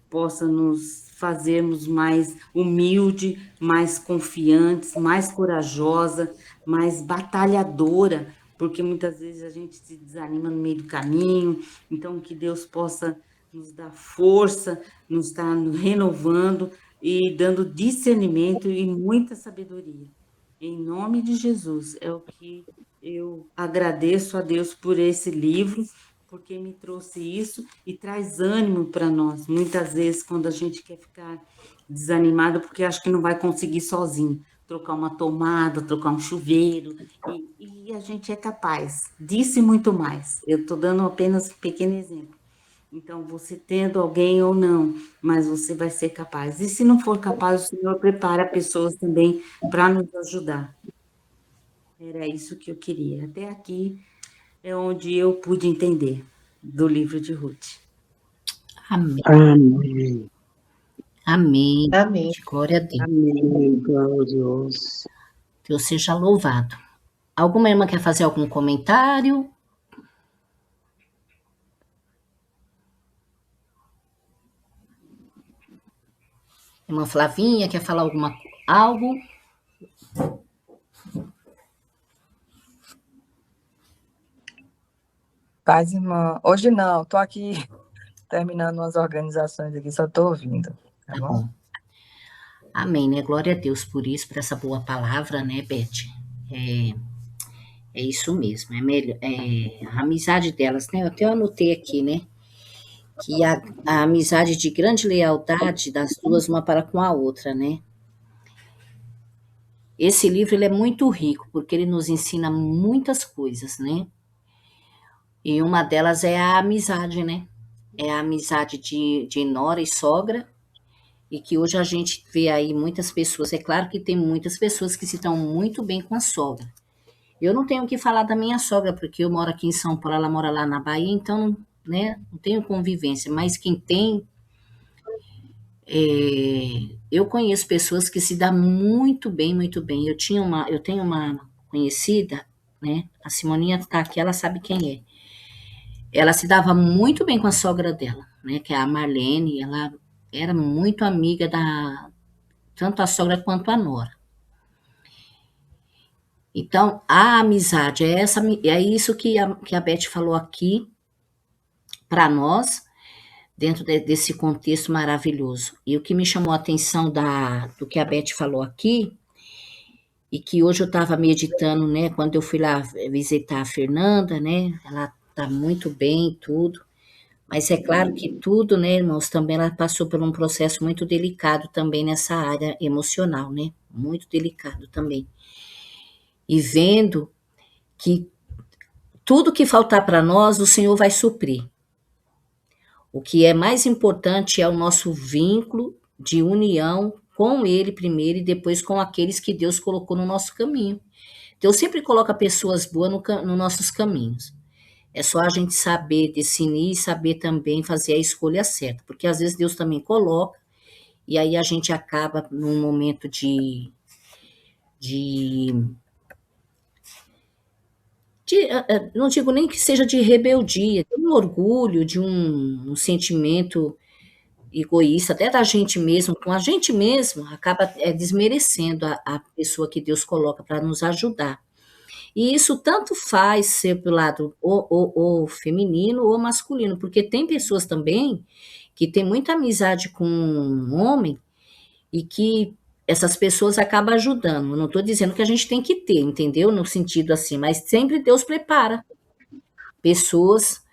possa nos fazermos mais humilde, mais confiantes, mais corajosa, mais batalhadora, porque muitas vezes a gente se desanima no meio do caminho. Então, que Deus possa nos dar força, nos estar renovando e dando discernimento e muita sabedoria. Em nome de Jesus, é o que eu agradeço a Deus por esse livro, porque me trouxe isso e traz ânimo para nós. Muitas vezes, quando a gente quer ficar desanimado, porque acha que não vai conseguir sozinho, trocar uma tomada, trocar um chuveiro, e a gente é capaz disso e muito mais. Eu estou dando apenas um pequeno exemplo. Então, você tendo alguém ou não, mas você vai ser capaz. E se não for capaz, o Senhor prepara pessoas também para nos ajudar. Era isso que eu queria. Até aqui é onde eu pude entender do livro de Ruth. Amém. Amém. Amém. Amém. Glória a Deus. Amém. Glorioso. Deus seja louvado. Alguma irmã quer fazer algum comentário? Irmã Flavinha quer falar algo? Paz, irmã. Hoje não, tô aqui terminando umas organizações aqui, só tô ouvindo. Tá bom? Amém, né? Glória a Deus por isso, por essa boa palavra, né, Beth? É isso mesmo, é melhor. A amizade delas, né? Eu até anotei aqui, né? Que a amizade de grande lealdade das duas, uma para com a outra, né? Esse livro ele é muito rico, porque ele nos ensina muitas coisas, né? E uma delas é a amizade, né? É a amizade de nora e sogra, e que hoje a gente vê aí muitas pessoas. É claro que tem muitas pessoas que se dão muito bem com a sogra. Eu não tenho o que falar da minha sogra, porque eu moro aqui em São Paulo, ela mora lá na Bahia, então, né, não tenho convivência. Mas quem tem, eu conheço pessoas que se dão muito bem, muito bem. Eu tenho uma conhecida, né, a Simoninha está aqui, ela sabe quem é. Ela se dava muito bem com a sogra dela, né, que é a Marlene, ela era muito amiga tanto a sogra quanto a nora. Então, a amizade é isso que a Beth falou aqui para nós, dentro desse contexto maravilhoso. E o que me chamou a atenção do que a Beth falou aqui, e que hoje eu estava meditando, né, quando eu fui lá visitar a Fernanda, né, ela tá muito bem e tudo, Mas é claro que tudo, né, irmãos, também ela passou por um processo muito delicado também nessa área emocional, né? Muito delicado também. E vendo que tudo que faltar para nós, o Senhor vai suprir. O que é mais importante é o nosso vínculo de união com Ele primeiro e depois com aqueles que Deus colocou no nosso caminho. Deus sempre coloca pessoas boas nos nossos caminhos. É só a gente saber definir e saber também fazer a escolha certa, porque às vezes Deus também coloca e aí a gente acaba num momento de não digo nem que seja de rebeldia, de um orgulho, de um sentimento egoísta, até da gente mesmo, com a gente mesmo, acaba desmerecendo a pessoa que Deus coloca para nos ajudar. E isso tanto faz ser pelo lado ou feminino ou masculino, porque tem pessoas também que têm muita amizade com um homem e que essas pessoas acabam ajudando. Eu não estou dizendo que a gente tem que ter, entendeu? No sentido assim, mas sempre Deus prepara pessoas,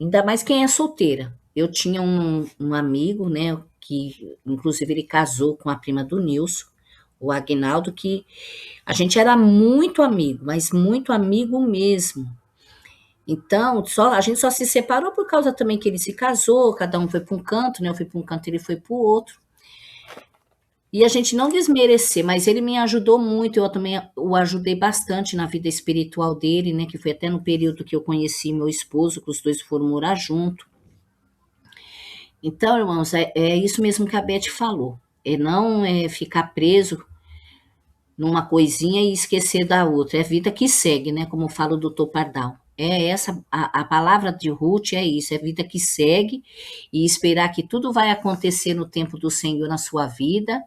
ainda mais quem é solteira. Eu tinha um amigo, né, que inclusive ele casou com a prima do Nilson, o Agnaldo, que a gente era muito amigo, mas muito amigo mesmo. Então, a gente só se separou por causa também que ele se casou, cada um foi para um canto, né? Eu fui para um canto, ele foi para o outro. E a gente não desmerecer, mas ele me ajudou muito, eu também o ajudei bastante na vida espiritual dele, né? Que foi até no período que eu conheci meu esposo, que os dois foram morar junto. Então, irmãos, é isso mesmo que a Beth falou. É não ficar preso numa coisinha e esquecer da outra. É vida que segue, né? Como fala o doutor Pardal. É essa, a palavra de Ruth é isso, é vida que segue e esperar que tudo vai acontecer no tempo do Senhor na sua vida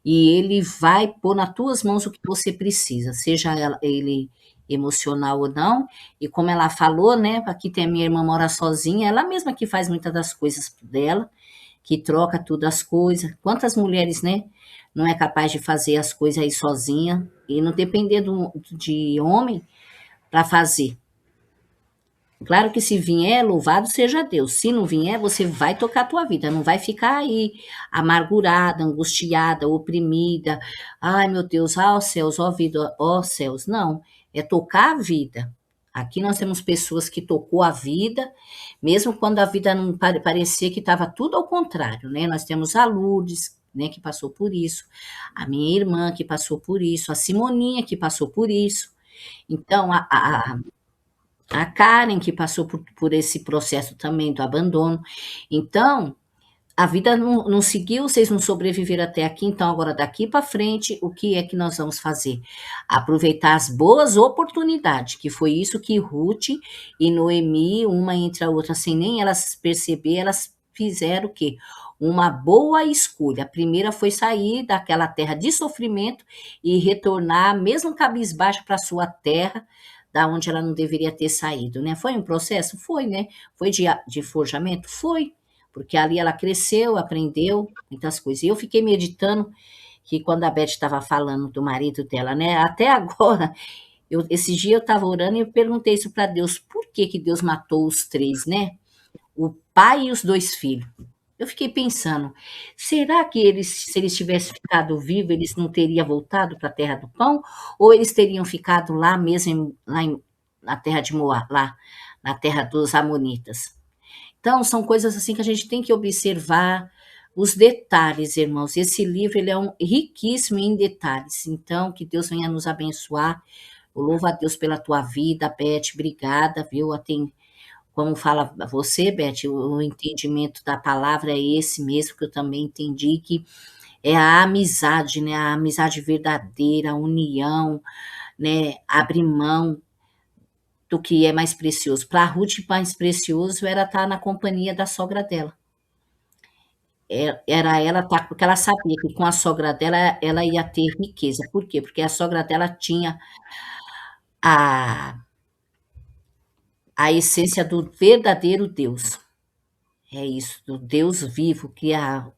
e Ele vai pôr nas tuas mãos o que você precisa, seja ele emocional ou não. E como ela falou, né? Aqui tem a minha irmã mora sozinha, ela mesma que faz muitas das coisas dela, que troca tudo as coisas. Quantas mulheres, né? Não é capaz de fazer as coisas aí sozinha e não depender de homem para fazer. Claro que se vier, louvado seja Deus. Se não vier, você vai tocar a tua vida. Não vai ficar aí amargurada, angustiada, oprimida. Ai, meu Deus, ó céus, ó vida, ó céus. Não, é tocar a vida. Aqui nós temos pessoas que tocou a vida, mesmo quando a vida não parecia que estava tudo ao contrário, né? Nós temos a Lourdes, né, que passou por isso, a minha irmã que passou por isso, a Simoninha que passou por isso. Então, a Karen, que passou por esse processo também do abandono. Então, a vida não seguiu, vocês não sobreviveram até aqui, então agora daqui para frente, o que é que nós vamos fazer? Aproveitar as boas oportunidades, que foi isso que Ruth e Noemi, uma entre a outra, sem nem elas perceber, elas fizeram o quê? Uma boa escolha. A primeira foi sair daquela terra de sofrimento e retornar, mesmo cabisbaixa, para sua terra, da onde ela não deveria ter saído, né? Foi um processo? Foi, né? Foi de forjamento? Foi, porque ali ela cresceu, aprendeu muitas coisas. E eu fiquei meditando que quando a Beth estava falando do marido dela, né? Até agora, esse dia eu estava orando e eu perguntei isso para Deus, por que que Deus matou os três, né? O pai e os dois filhos. Eu fiquei pensando, será que se eles tivessem ficado vivos, eles não teriam voltado para a terra do pão? Ou eles teriam ficado lá mesmo, na terra de Moab, lá na terra dos amonitas? Então, são coisas assim que a gente tem que observar os detalhes, irmãos. Esse livro ele é riquíssimo em detalhes. Então, que Deus venha nos abençoar. Eu louvo a Deus pela tua vida, Beth. Obrigada, viu? Como fala você, Beth, o entendimento da palavra é esse mesmo, que eu também entendi, que é a amizade, né? A amizade verdadeira, a união, né? Abrir mão do que é mais precioso. Para a Ruth, mais precioso era estar na companhia da sogra dela. Era ela estar, porque ela sabia que com a sogra dela ela ia ter riqueza. Por quê? Porque a sogra dela tinha a essência do verdadeiro Deus. É isso, do Deus vivo que a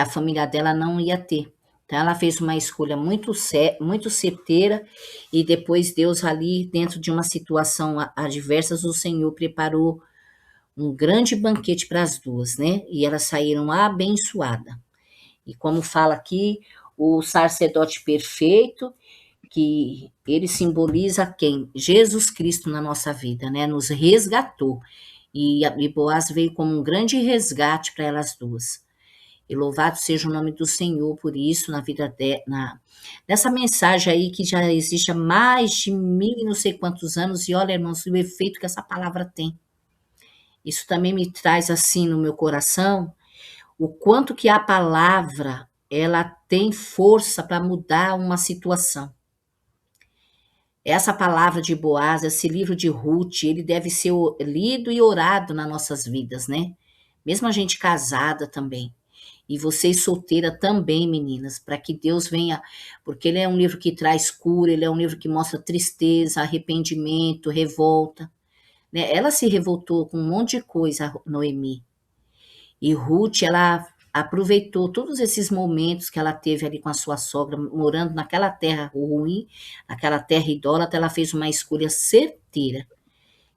família dela não ia ter. Então, ela fez uma escolha muito certeira e depois Deus ali, dentro de uma situação adversa, o Senhor preparou um grande banquete para as duas, né? E elas saíram abençoadas. E como fala aqui, o sacerdote perfeito, que ele simboliza quem? Jesus Cristo na nossa vida, né? Nos resgatou. E Boaz veio como um grande resgate para elas duas. E louvado seja o nome do Senhor por isso na vida nessa mensagem aí que já existe há mais de 1000 e não sei quantos anos. E olha, irmãos, o efeito que essa palavra tem. Isso também me traz assim no meu coração o quanto que a palavra ela tem força para mudar uma situação. Essa palavra de Boaz, esse livro de Ruth, ele deve ser lido e orado nas nossas vidas, né? Mesmo a gente casada também. E vocês solteira também, meninas, para que Deus venha, porque ele é um livro que traz cura, ele é um livro que mostra tristeza, arrependimento, revolta, né? Ela se revoltou com um monte de coisa, Noemi. E Ruth, ela aproveitou todos esses momentos que ela teve ali com a sua sogra, morando naquela terra ruim, naquela terra idólatra, ela fez uma escolha certeira.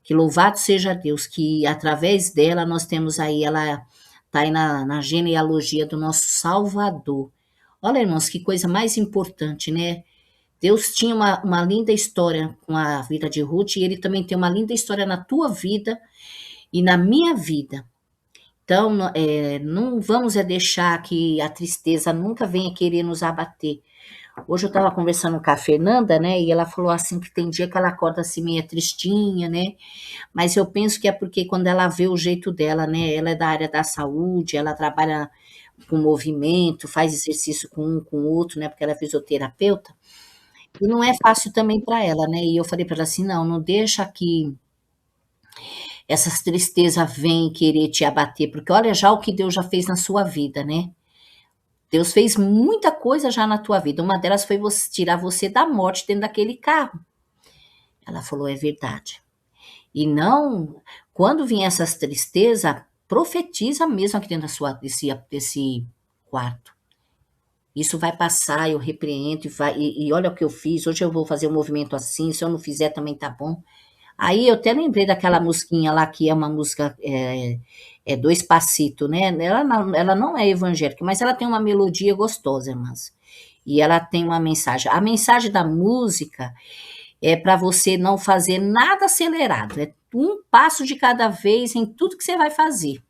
Que louvado seja Deus, que através dela nós temos aí, ela está aí na genealogia do nosso Salvador. Olha, irmãos, que coisa mais importante, né? Deus tinha uma linda história com a vida de Ruth e ele também tem uma linda história na tua vida e na minha vida. Então, não vamos deixar que a tristeza nunca venha querer nos abater. Hoje eu estava conversando com a Fernanda, né, e ela falou assim que tem dia que ela acorda assim meio tristinha, né, mas eu penso que é porque quando ela vê o jeito dela, né, ela é da área da saúde, ela trabalha com movimento, faz exercício com um, com o outro, né, porque ela é fisioterapeuta, e não é fácil também para ela, né, e eu falei para ela assim, não deixa que essas tristezas vêm querer te abater, porque olha já o que Deus já fez na sua vida, né? Deus fez muita coisa já na tua vida. Uma delas foi tirar você da morte dentro daquele carro. Ela falou, é verdade. E não, quando vier essas tristezas, profetiza mesmo aqui dentro desse quarto. Isso vai passar, eu repreendo, e olha o que eu fiz, hoje eu vou fazer um movimento assim, se eu não fizer também tá bom. Aí eu até lembrei daquela musiquinha lá, que é uma música, Dois Passito, né? Ela não é evangélica, mas ela tem uma melodia gostosa, irmãs. E ela tem uma mensagem. A mensagem da música é para você não fazer nada acelerado, é um passo de cada vez em tudo que você vai fazer.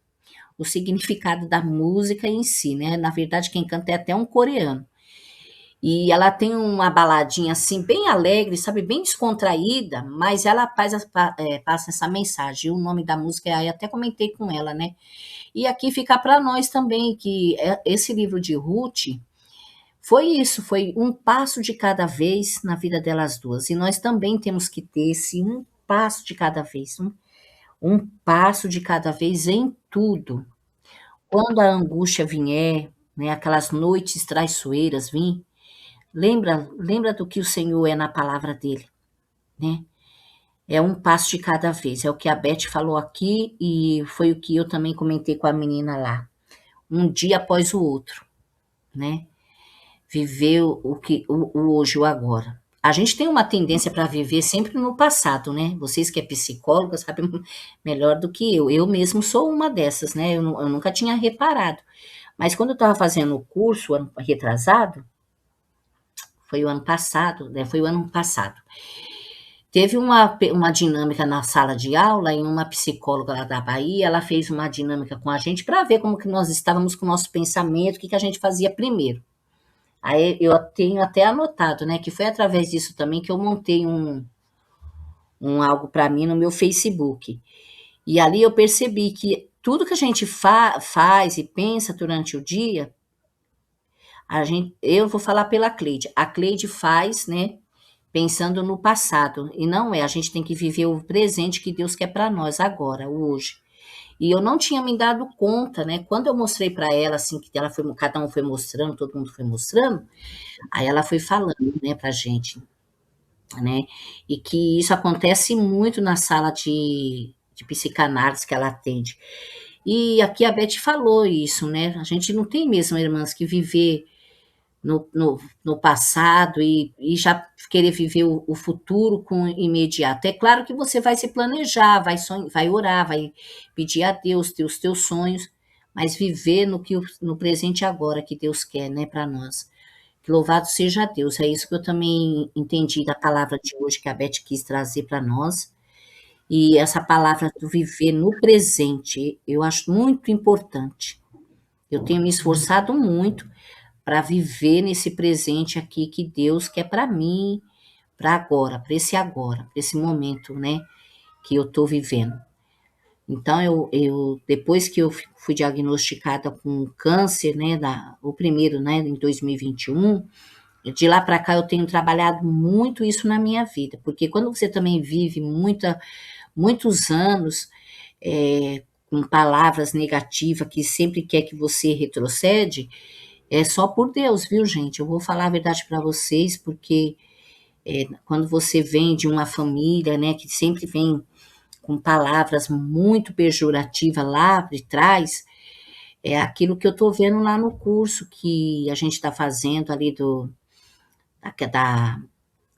O significado da música em si, né? Na verdade, quem canta é até um coreano. E ela tem uma baladinha assim, bem alegre, sabe, bem descontraída, mas ela passa essa mensagem. O nome da música, aí até comentei com ela, né? E aqui fica para nós também, que esse livro de Ruth foi isso, foi um passo de cada vez na vida delas duas. E nós também temos que ter esse um passo de cada vez, um passo de cada vez em tudo. Quando a angústia vier, né, aquelas noites traiçoeiras vir, lembra do que o Senhor é na palavra dele, né? É um passo de cada vez. É o que a Beth falou aqui e foi o que eu também comentei com a menina lá. Um dia após o outro, né? Viver o hoje, o agora. A gente tem uma tendência para viver sempre no passado, né? Vocês que é psicóloga sabem melhor do que eu. Eu mesmo sou uma dessas, né? Eu nunca tinha reparado. Mas quando eu estava fazendo o curso, ano retrasado, foi o ano passado, né? Foi o ano passado. Teve uma dinâmica na sala de aula, e uma psicóloga lá da Bahia, ela fez uma dinâmica com a gente para ver como que nós estávamos com o nosso pensamento, o que a gente fazia primeiro. Aí eu tenho até anotado, né, que foi através disso também que eu montei um algo para mim no meu Facebook. E ali eu percebi que tudo que a gente faz e pensa durante o dia, eu vou falar pela Cleide. A Cleide faz, né, pensando no passado, e não é, a gente tem que viver o presente que Deus quer para nós agora, o hoje. E eu não tinha me dado conta, né, quando eu mostrei para ela, assim, que cada um foi mostrando, todo mundo foi mostrando, aí ela foi falando, né, pra gente, né, e que isso acontece muito na sala de psicanálise que ela atende. E aqui a Beth falou isso, né, a gente não tem mesmo, irmãs, que viver no passado e já querer viver o futuro com imediato. É claro que você vai se planejar, vai orar, vai pedir a Deus ter os teus sonhos, mas viver no presente agora que Deus quer, né, para nós. Que louvado seja Deus. É isso que eu também entendi da palavra de hoje que a Beth quis trazer para nós. E essa palavra do viver no presente, eu acho muito importante. Eu tenho me esforçado muito para viver nesse presente aqui que Deus quer para mim, para esse momento, né, que eu estou vivendo. Então, depois que eu fui diagnosticada com câncer, né, o primeiro, né, em 2021, de lá para cá eu tenho trabalhado muito isso na minha vida, porque quando você também vive muitos anos com palavras negativas que sempre quer que você retrocede, é só por Deus, viu, gente? Eu vou falar a verdade para vocês, porque quando você vem de uma família, né, que sempre vem com palavras muito pejorativas lá de trás, é aquilo que eu estou vendo lá no curso que a gente está fazendo ali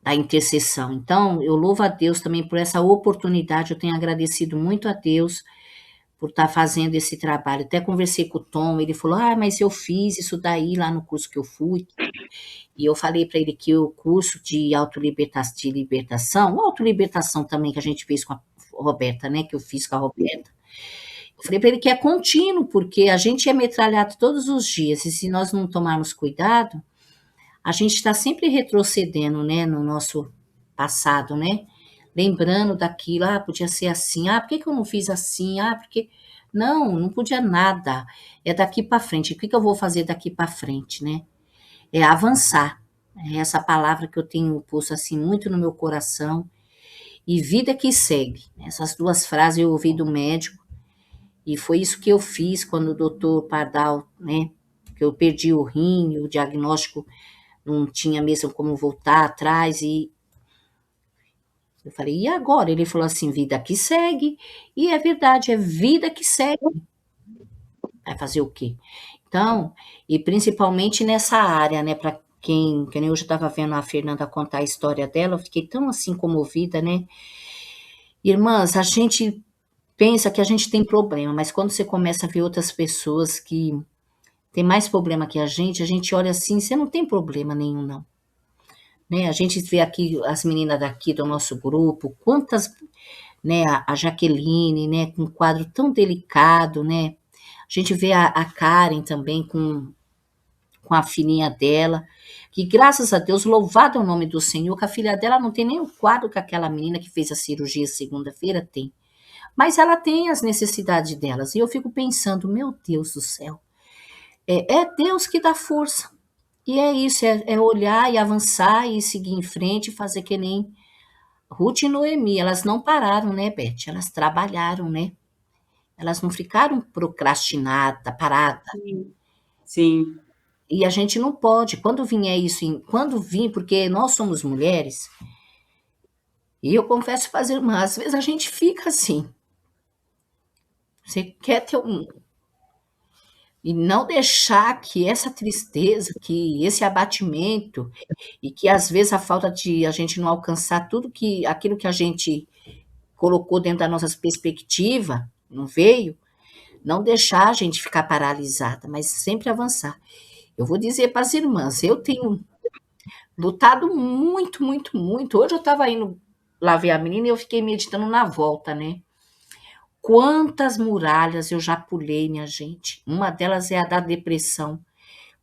da intercessão. Então, eu louvo a Deus também por essa oportunidade, eu tenho agradecido muito a Deus por estar fazendo esse trabalho. Até conversei com o Tom, ele falou, mas eu fiz isso daí lá no curso que eu fui. E eu falei para ele que o curso de libertação, autolibertação também que a gente fez com a Roberta, né, que eu fiz com a Roberta, eu falei para ele que é contínuo, porque a gente é metralhado todos os dias, e se nós não tomarmos cuidado, a gente está sempre retrocedendo, né, no nosso passado, né, lembrando daquilo, podia ser assim, por que eu não fiz assim, porque... Não podia nada, é daqui para frente, o que eu vou fazer daqui para frente, né, é avançar, é essa palavra que eu tenho posto assim muito no meu coração, e vida que segue, essas duas frases eu ouvi do médico, e foi isso que eu fiz quando o doutor Pardal, né, que eu perdi o rim, o diagnóstico não tinha mesmo como voltar atrás, e eu falei, e agora? Ele falou assim, vida que segue, e é verdade, é vida que segue. Vai fazer o quê? Então, e principalmente nessa área, né, para que nem eu já estava vendo a Fernanda contar a história dela, eu fiquei tão assim comovida, né? Irmãs, a gente pensa que a gente tem problema, mas quando você começa a ver outras pessoas que têm mais problema que a gente olha assim, você não tem problema nenhum, não. Né? A gente vê aqui as meninas daqui do nosso grupo, quantas, né, a Jaqueline, né, com um quadro tão delicado, né? A gente vê a Karen também com a filhinha dela, que graças a Deus, louvado é o nome do Senhor, que a filha dela não tem nem o quadro que aquela menina que fez a cirurgia segunda-feira tem. Mas ela tem as necessidades delas. E eu fico pensando, meu Deus do céu, é Deus que dá força. E é isso, é olhar e avançar e seguir em frente e fazer que nem Ruth e Noemi. Elas não pararam, né, Beth? Elas trabalharam, né? Elas não ficaram procrastinadas, paradas. Sim. E a gente não pode. Quando vier isso, quando vir, porque nós somos mulheres, e eu confesso fazer, mas às vezes a gente fica assim. Você quer ter e não deixar que essa tristeza, que esse abatimento, e que às vezes a falta de a gente não alcançar aquilo que a gente colocou dentro das nossas perspectivas, não veio, não deixar a gente ficar paralisada, mas sempre avançar. Eu vou dizer para as irmãs, eu tenho lutado muito, muito, muito. Hoje eu estava indo lá ver a menina e eu fiquei meditando na volta, né? Quantas muralhas eu já pulei, minha gente. Uma delas é a da depressão.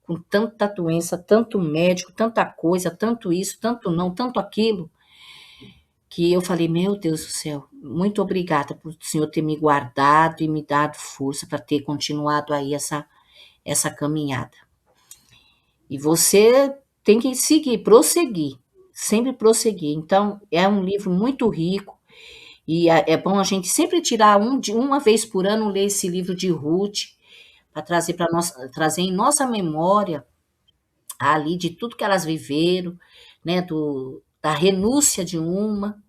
Com tanta doença, tanto médico, tanta coisa, tanto isso, tanto não, tanto aquilo, que eu falei, meu Deus do céu, muito obrigada por o Senhor ter me guardado e me dado força para ter continuado aí essa caminhada. E você tem que seguir, prosseguir, sempre prosseguir. Então, é um livro muito rico, e é bom a gente sempre tirar uma vez por ano, ler esse livro de Ruth, para trazer em nossa memória ali de tudo que elas viveram, né, da renúncia de uma,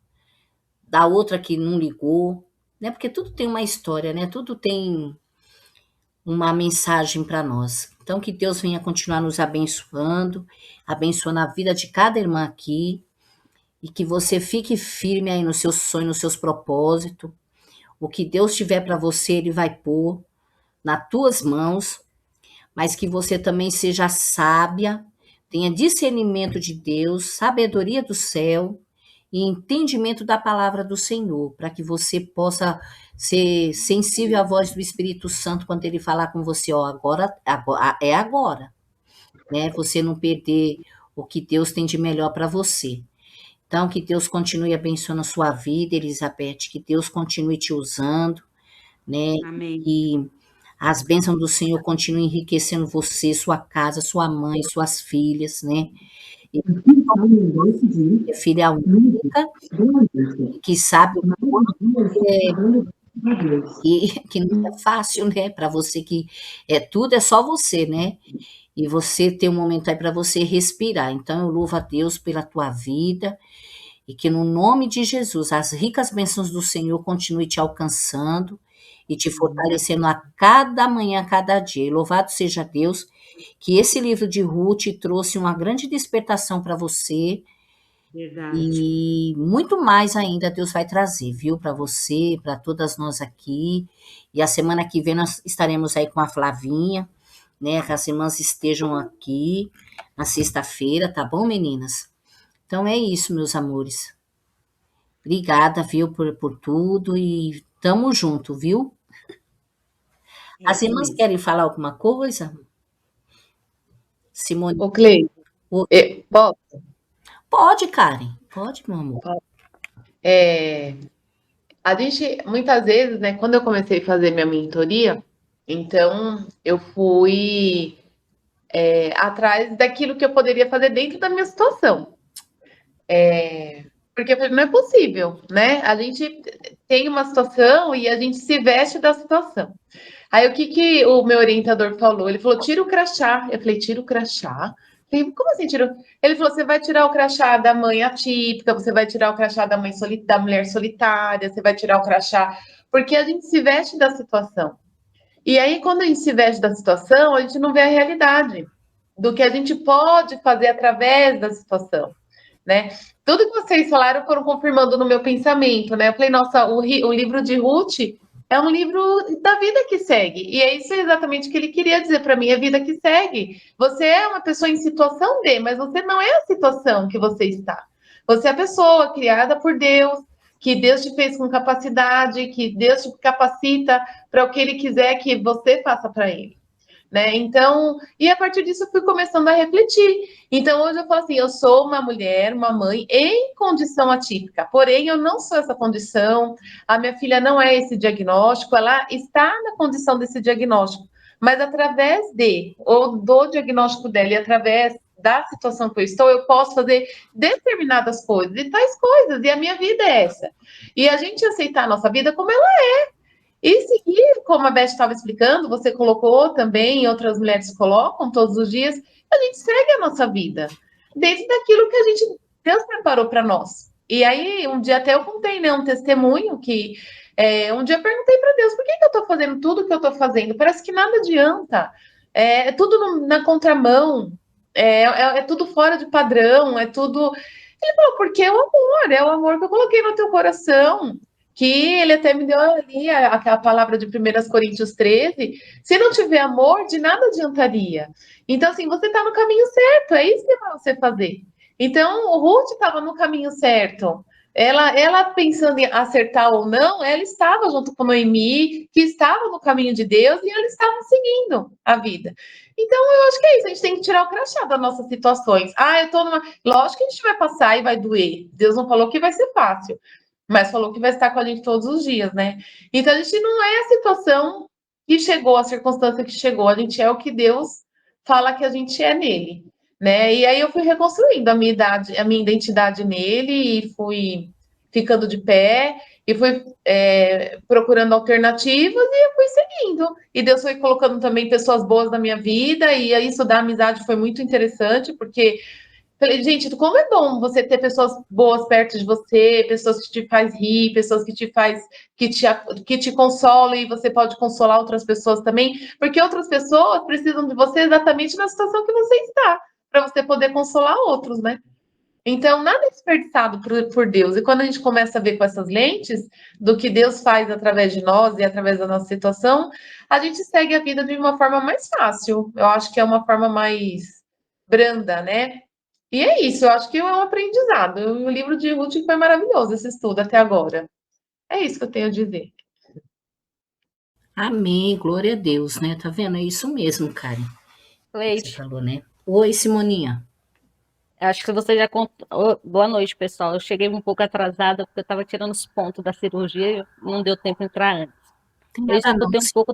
da outra que não ligou, né, porque tudo tem uma história, né, tudo tem uma mensagem para nós. Então, Então, que Deus venha continuar nos abençoando, abençoando a vida de cada irmã aqui, e que você fique firme aí nos seus sonhos, nos seus propósitos. O que Deus tiver para você, Ele vai pôr nas tuas mãos, mas que você também seja sábia, tenha discernimento de Deus, sabedoria do céu e entendimento da palavra do Senhor, para que você possa ser sensível à voz do Espírito Santo quando ele falar com você, ó, é agora, né? Você não perder o que Deus tem de melhor para você. Então, que Deus continue abençoando a sua vida, Elizabeth, que Deus continue te usando, né? Amém. Que as bênçãos do Senhor continuem enriquecendo você, sua casa, sua mãe, suas filhas, né? E é filha única, que sabe o quanto que não é fácil, né? Para você que tudo é só você, né? E você ter um momento aí para você respirar. Então, eu louvo a Deus pela tua vida e que no nome de Jesus, as ricas bênçãos do Senhor continue te alcançando e te fortalecendo a cada manhã, a cada dia. E louvado seja Deus que esse livro de Ruth trouxe uma grande despertação para você Verdade. e muito mais ainda Deus vai trazer, viu? Para você, para todas nós aqui. E a semana que vem nós estaremos aí com a Flavinha, né? Que as irmãs estejam aqui na sexta-feira, tá bom, meninas? Então é isso, meus amores. Obrigada, viu, por tudo e tamo junto, viu? As isso irmãs mesmo. querem falar alguma coisa? Simone, Ô, Cleide, posso? pode, Karen. Pode, meu amor. A gente, muitas vezes, né, quando eu comecei a fazer minha mentoria, então eu fui atrás daquilo que eu poderia fazer dentro da minha situação. Porque eu falei, não é possível, né? A gente tem uma situação e a gente se veste da situação. Aí o que o meu orientador falou? Ele falou, tira o crachá. Eu falei, tira o crachá? Eu falei, como assim tira? Ele falou, você vai tirar o crachá da mãe atípica, você vai tirar o crachá da da mulher solitária, você vai tirar o crachá, porque a gente se veste da situação. E aí, quando a gente se veste da situação, a gente não vê a realidade do que a gente pode fazer através da situação, né? Tudo que vocês falaram foram confirmando no meu pensamento, né? Eu falei, nossa, o livro de Ruth é um livro da vida que segue. E é isso exatamente que ele queria dizer para mim, a vida que segue. Você é uma pessoa em situação de, mas você não é a situação que você está. Você é a pessoa criada por Deus, que Deus te fez com capacidade, que Deus te capacita para o que ele quiser que você faça para ele. Né? Então, e a partir disso eu fui começando a refletir. Então, hoje eu falo assim, eu sou uma mulher, uma mãe em condição atípica, porém eu não sou essa condição, a minha filha não é esse diagnóstico, ela está na condição desse diagnóstico, mas através ou do diagnóstico dela e através da situação que eu estou, eu posso fazer determinadas coisas, e tais coisas, e a minha vida é essa. E a gente aceitar a nossa vida como ela é. E seguir, como a Beth estava explicando, você colocou também, outras mulheres colocam todos os dias, a gente segue a nossa vida dentro daquilo que Deus preparou para nós. E aí, um dia até eu contei, né, um testemunho que um dia eu perguntei para Deus, por que eu estou fazendo tudo o que eu estou fazendo? Parece que nada adianta. É tudo na contramão, é tudo fora de padrão, é tudo... Ele falou, porque é o amor que eu coloquei no teu coração, que ele até me deu ali aquela palavra de 1 Coríntios 13, se não tiver amor, de nada adiantaria. Então, assim, você está no caminho certo, é isso que é para você fazer. Então, o Ruth estava no caminho certo. Ela pensando em acertar ou não, ela estava junto com Noemi, que estava no caminho de Deus, e eles estavam seguindo a vida. Então, eu acho que é isso, a gente tem que tirar o crachá das nossas situações. Eu tô numa... Lógico que a gente vai passar e vai doer. Deus não falou que vai ser fácil, mas falou que vai estar com a gente todos os dias, né? Então, a gente não é a situação que chegou, a circunstância que chegou, a gente é o que Deus fala que a gente é nele, né? E aí eu fui reconstruindo a minha identidade nele e fui ficando de pé e fui procurando alternativas e eu fui seguindo. E Deus foi colocando também pessoas boas na minha vida e isso da amizade foi muito interessante, porque Falei, gente, como é bom você ter pessoas boas perto de você, pessoas que te faz rir, pessoas que te consolam e você pode consolar outras pessoas também, porque outras pessoas precisam de você exatamente na situação que você está, para você poder consolar outros, né? Então, nada é desperdiçado por Deus. E quando a gente começa a ver com essas lentes do que Deus faz através de nós e através da nossa situação, a gente segue a vida de uma forma mais fácil. Eu acho que é uma forma mais branda, né? E é isso, eu acho que é um aprendizado. O livro de Ruth foi maravilhoso esse estudo até agora. É isso que eu tenho a dizer. Amém, glória a Deus, né? Tá vendo? É isso mesmo, Karen, que você Leite. falou, né? Oi, Simoninha. Acho que você já contou. Boa noite, pessoal. Eu cheguei um pouco atrasada porque eu estava tirando os pontos da cirurgia e não deu tempo de entrar antes. Tem Eu nada não. escutei um pouco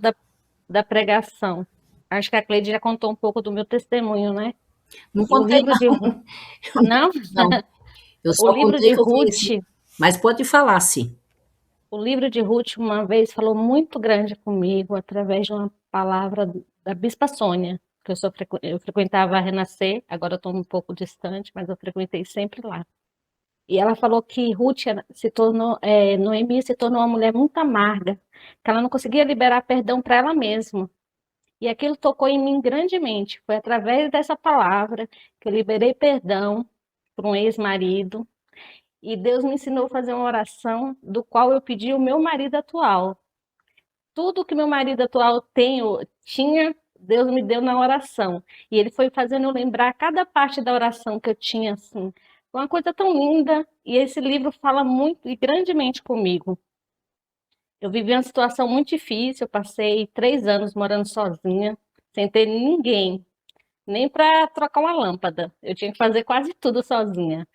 da pregação. Acho que a Cleide já contou um pouco do meu testemunho, né? Não E o contei, livro de. Não? não. Eu O só livro contei de que eu Ruth. conheci. Mas pode falar, sim. O livro de Ruth, uma vez, falou muito grande comigo através de uma palavra da Bispa Sônia, que eu frequentava a Renascer, agora eu estou um pouco distante, mas eu frequentei sempre lá. E ela falou que Ruth Noemi se tornou uma mulher muito amarga, que ela não conseguia liberar perdão para ela mesma. E aquilo tocou em mim grandemente. Foi através dessa palavra que eu liberei perdão para um ex-marido. E Deus me ensinou a fazer uma oração do qual eu pedi o meu marido atual. Tudo que meu marido atual tinha, Deus me deu na oração. E ele foi fazendo eu lembrar cada parte da oração que eu tinha, assim. Foi uma coisa tão linda. E esse livro fala muito e grandemente comigo. Eu vivi uma situação muito difícil. Eu passei 3 anos morando sozinha, sem ter ninguém, nem para trocar uma lâmpada. Eu tinha que fazer quase tudo sozinha.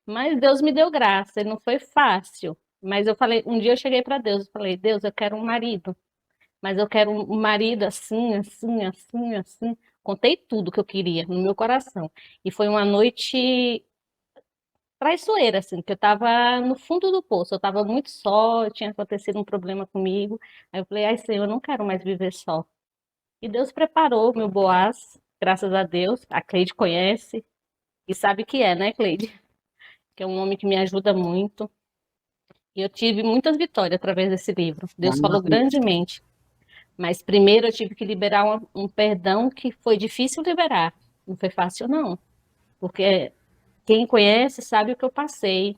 Mas Deus me deu graça, e não foi fácil. Mas eu falei, um dia eu cheguei para Deus e falei, Deus, eu quero um marido. Mas eu quero um marido assim, assim, assim, assim. Contei tudo que eu queria no meu coração. E foi uma noite traiçoeira, assim, que eu estava no fundo do poço. Eu estava muito só, tinha acontecido um problema comigo. Aí eu falei, ai, Senhor, eu não quero mais viver só. E Deus preparou o meu Boaz, graças a Deus. A Cleide conhece e sabe que é, né, Cleide? Que é um homem que me ajuda muito. E eu tive muitas vitórias através desse livro. Deus falou grandemente. Mas primeiro eu tive que liberar um perdão que foi difícil liberar. Não foi fácil, não. Porque quem conhece sabe o que eu passei,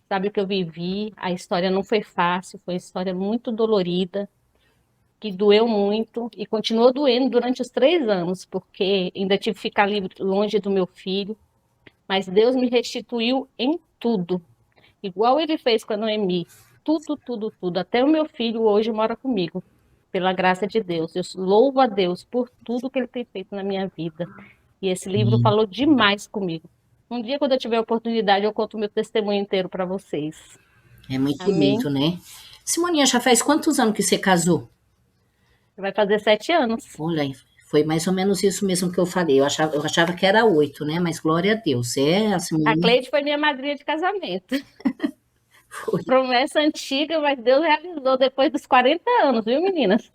sabe o que eu vivi. A história não foi fácil, foi uma história muito dolorida, que doeu muito e continuou doendo durante os 3 anos, porque ainda tive que ficar longe do meu filho. Mas Deus me restituiu em tudo. Igual ele fez com a Noemi. Tudo, tudo, tudo. Até o meu filho hoje mora comigo, pela graça de Deus. Eu louvo a Deus por tudo que ele tem feito na minha vida. E esse livro falou demais comigo. Um dia, quando eu tiver a oportunidade, eu conto o meu testemunho inteiro para vocês. É muito Amém? bonito, né? Simoninha, já faz quantos anos que você casou? Vai fazer 7 anos. Olha, foi mais ou menos isso mesmo que eu falei. Eu achava que era 8, né? Mas glória a Deus. É, a A Simoninha Cleide foi minha madrinha de casamento. foi. Promessa antiga, mas Deus realizou depois dos 40 anos, viu, meninas?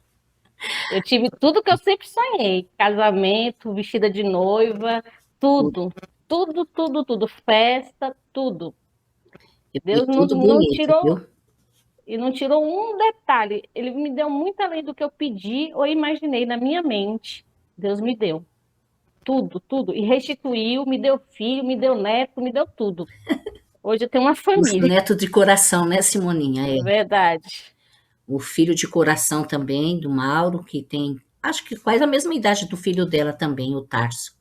Eu tive tudo que eu sempre sonhei: casamento, vestida de noiva, tudo. Tudo, tudo, tudo. Festa, tudo. E Deus tudo não bonito, tirou, viu? e não tirou um detalhe. Ele me deu muito além do que eu pedi ou imaginei na minha mente. Deus me deu. Tudo, tudo. E restituiu, me deu filho, me deu neto, me deu tudo. Hoje eu tenho uma Os família. netos de coração, né, Simoninha? É. É verdade. O filho de coração também, do Mauro, que tem, acho que quase a mesma idade do filho dela também, o Tarso.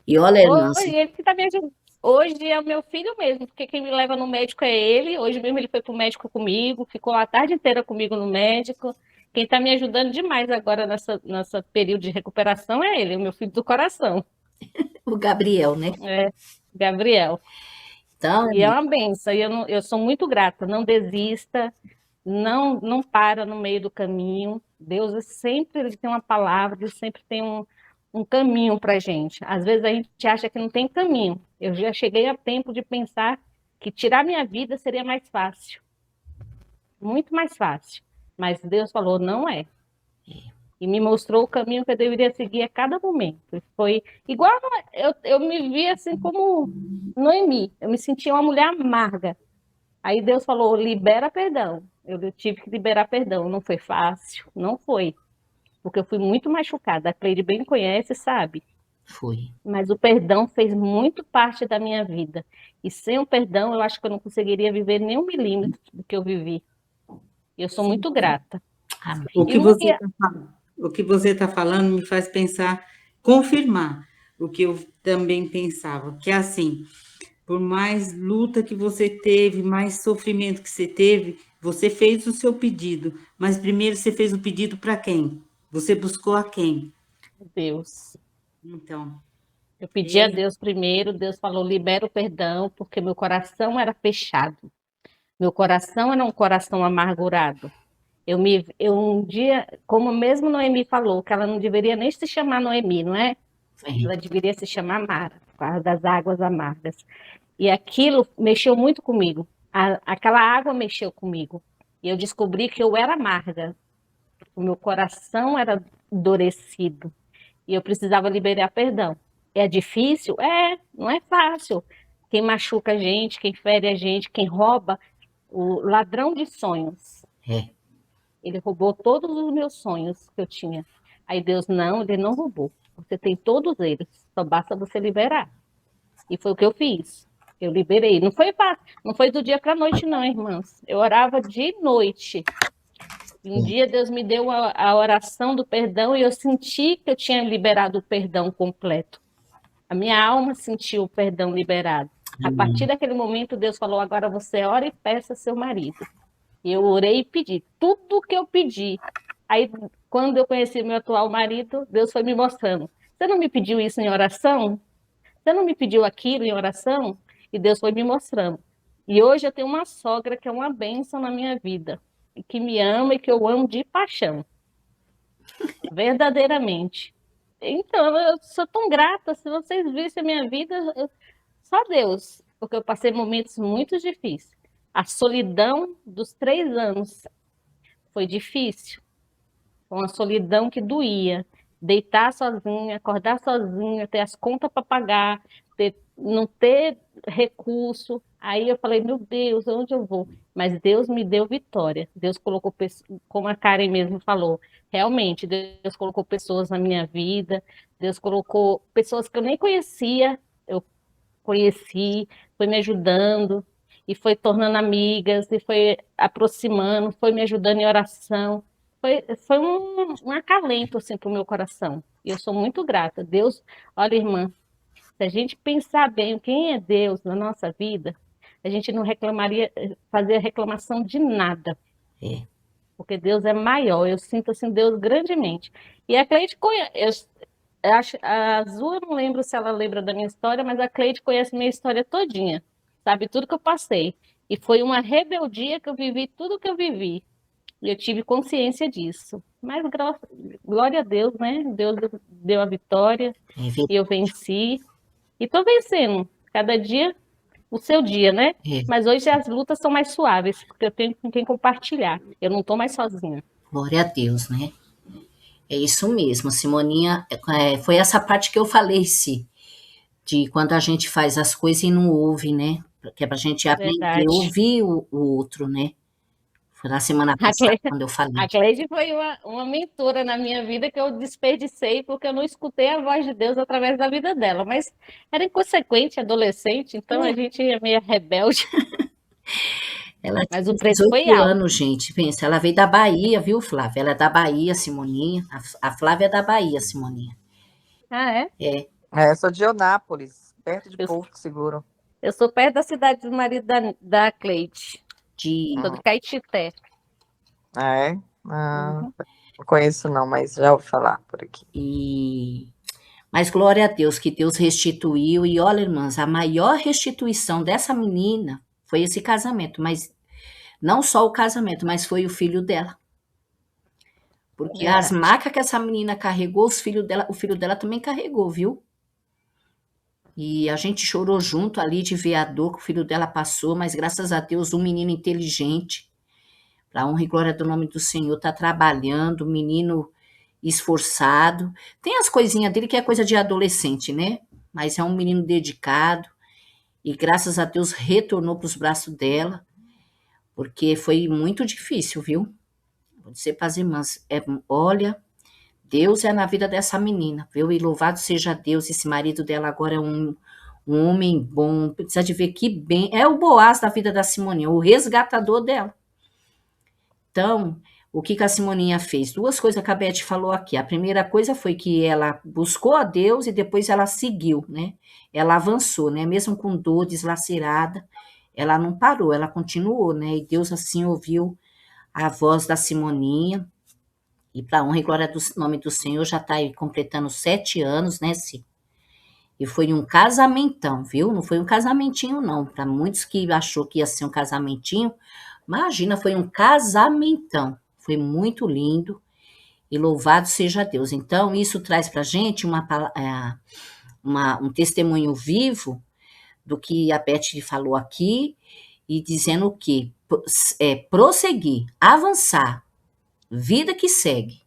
E olha, irmã, Hoje ele que tá me ajudando. Hoje é o meu filho mesmo, porque quem me leva no médico é ele. Hoje mesmo ele foi pro médico comigo, ficou a tarde inteira comigo no médico. Quem está me ajudando demais agora nessa período de recuperação é ele, o meu filho do coração, o Gabriel, né? Gabriel. Então, E é uma benção, e eu sou muito grata. Não desista, não para no meio do caminho. Deus ele tem uma palavra, Deus sempre tem um caminho para a gente. Às vezes a gente acha que não tem caminho. Eu já cheguei a tempo de pensar que tirar minha vida seria mais fácil. Muito mais fácil. Mas Deus falou, não é. e me mostrou o caminho que eu deveria seguir a cada momento. E foi igual eu me vi assim como Noemi, eu me sentia uma mulher amarga. Aí Deus falou, libera perdão. Eu tive que liberar perdão. Não foi fácil, não foi. Porque eu fui muito machucada. A Cleide bem conhece, sabe? Foi. Mas o perdão fez muito parte da minha vida. E sem o perdão, eu acho que eu não conseguiria viver nem 1 milímetro do que eu vivi. E eu sou muito grata. Amém. O E que uma você está falando me faz pensar, confirmar o que eu também pensava, que é assim, por mais luta que você teve, mais sofrimento que você teve, você fez o seu pedido, mas primeiro você fez o pedido para quem? Você buscou a quem? Deus. Então, Eu pedi a Deus primeiro, Deus falou, libera o perdão, porque meu coração era fechado. Meu coração era um coração amargurado. Eu um dia, como mesmo Noemi falou, que ela não deveria nem se chamar Noemi, não é? Ela deveria se chamar Mara, por causa das águas amargas. E aquilo mexeu muito comigo. Aquela água mexeu comigo. E eu descobri que eu era amarga. O meu coração era endurecido. E eu precisava liberar perdão. É difícil? É, não é fácil. Quem machuca a gente, quem fere a gente, quem rouba, o ladrão de sonhos. É. Ele roubou todos os meus sonhos que eu tinha. Aí Deus, não, ele não roubou. Você tem todos eles, só basta você liberar. E foi o que eu fiz. Eu liberei. Não foi fácil, não foi do dia para a noite, não, irmãs. Eu orava de noite. E um dia Deus me deu a oração do perdão e eu senti que eu tinha liberado o perdão completo. A minha alma sentiu o perdão liberado. A partir daquele momento, Deus falou, agora você ora e peça seu marido. E eu orei e pedi, tudo o que eu pedi. Aí, quando eu conheci meu atual marido, Deus foi me mostrando. Você não me pediu isso em oração? Você não me pediu aquilo em oração? E Deus foi me mostrando. E hoje eu tenho uma sogra que é uma bênção na minha vida. E que me ama e que eu amo de paixão. Verdadeiramente. Então, eu sou tão grata. Se vocês vissem a minha vida, só Deus. Porque eu passei momentos muito difíceis. A solidão dos 3 anos foi difícil. Foi uma solidão que doía. Deitar sozinha, acordar sozinha, ter as contas para pagar, não ter recurso. Aí eu falei, meu Deus, onde eu vou? Mas Deus me deu vitória. Deus colocou, como a Karen mesmo falou, realmente, Deus colocou pessoas na minha vida, Deus colocou pessoas que eu nem conhecia, eu conheci, foi me ajudando, e foi tornando amigas, e foi aproximando, foi me ajudando em oração. Foi um acalento assim, para o meu coração. E eu sou muito grata. Deus, olha, irmã, se a gente pensar bem quem é Deus na nossa vida, a gente não reclamaria, fazer reclamação de nada. É. Porque Deus é maior. Eu sinto assim Deus grandemente. E a Cleide conhece. A Azul, eu não lembro se ela lembra da minha história, mas a Cleide conhece minha história todinha. Sabe tudo que eu passei. E foi uma rebeldia que eu vivi, tudo que eu vivi. E eu tive consciência disso. Mas glória a Deus, né? Deus deu a vitória e eu venci. E estou vencendo. Cada dia o seu dia, né? É. Mas hoje as lutas são mais suaves, porque eu tenho com quem compartilhar. Eu não estou mais sozinha. Glória a Deus, né? É isso mesmo, Simoninha. Foi essa parte que eu falei, de quando a gente faz as coisas e não ouve, né? Que é pra gente aprender a ouvir o outro, né? Foi na semana passada quando eu falei. A Cleide foi uma mentora na minha vida que eu desperdicei porque eu não escutei a voz de Deus através da vida dela. Mas era inconsequente, adolescente, então a gente é meio rebelde. Mas o preço foi alto. Anos, gente, pensa, ela veio da Bahia, viu, Flávia? Ela é da Bahia, Simoninha. A Flávia é da Bahia, Simoninha. Ah, é? É, sou de Eunápolis, perto de Porto Seguro. Eu sou perto da cidade do marido da Cleide. Sou de Caetité. Ah, é? Não conheço não, mas já ouvi falar por aqui. Mas glória a Deus, que Deus restituiu. E olha, irmãs, a maior restituição dessa menina foi esse casamento. Mas não só o casamento, mas foi o filho dela. Porque as marcas que essa menina carregou, o filho dela também carregou, viu? E a gente chorou junto ali de ver a dor que o filho dela passou, mas graças a Deus, um menino inteligente, para honra e glória do nome do Senhor, está trabalhando, um menino esforçado. Tem as coisinhas dele que é coisa de adolescente, né? Mas é um menino dedicado e graças a Deus retornou para os braços dela, porque foi muito difícil, viu? Vou dizer para as irmãs, olha, Deus é na vida dessa menina, viu? E louvado seja Deus, esse marido dela agora é um homem bom, precisa de ver que bem, é o Boaz da vida da Simoninha, o resgatador dela. Então, o que a Simoninha fez? Duas coisas que a Beth falou aqui. A primeira coisa foi que ela buscou a Deus e depois ela seguiu, né? Ela avançou, né? Mesmo com dor, deslacerada, ela não parou, ela continuou, né? E Deus assim ouviu a voz da Simoninha. E para honra e glória do nome do Senhor, já está aí completando 7 anos, né, Si? E foi um casamentão, viu? Não foi um casamentinho, não. Para muitos que achou que ia ser um casamentinho, imagina, foi um casamentão. Foi muito lindo e louvado seja Deus. Então, isso traz para a gente um testemunho vivo do que a Beth falou aqui e dizendo o quê? Prosseguir, avançar, vida que segue.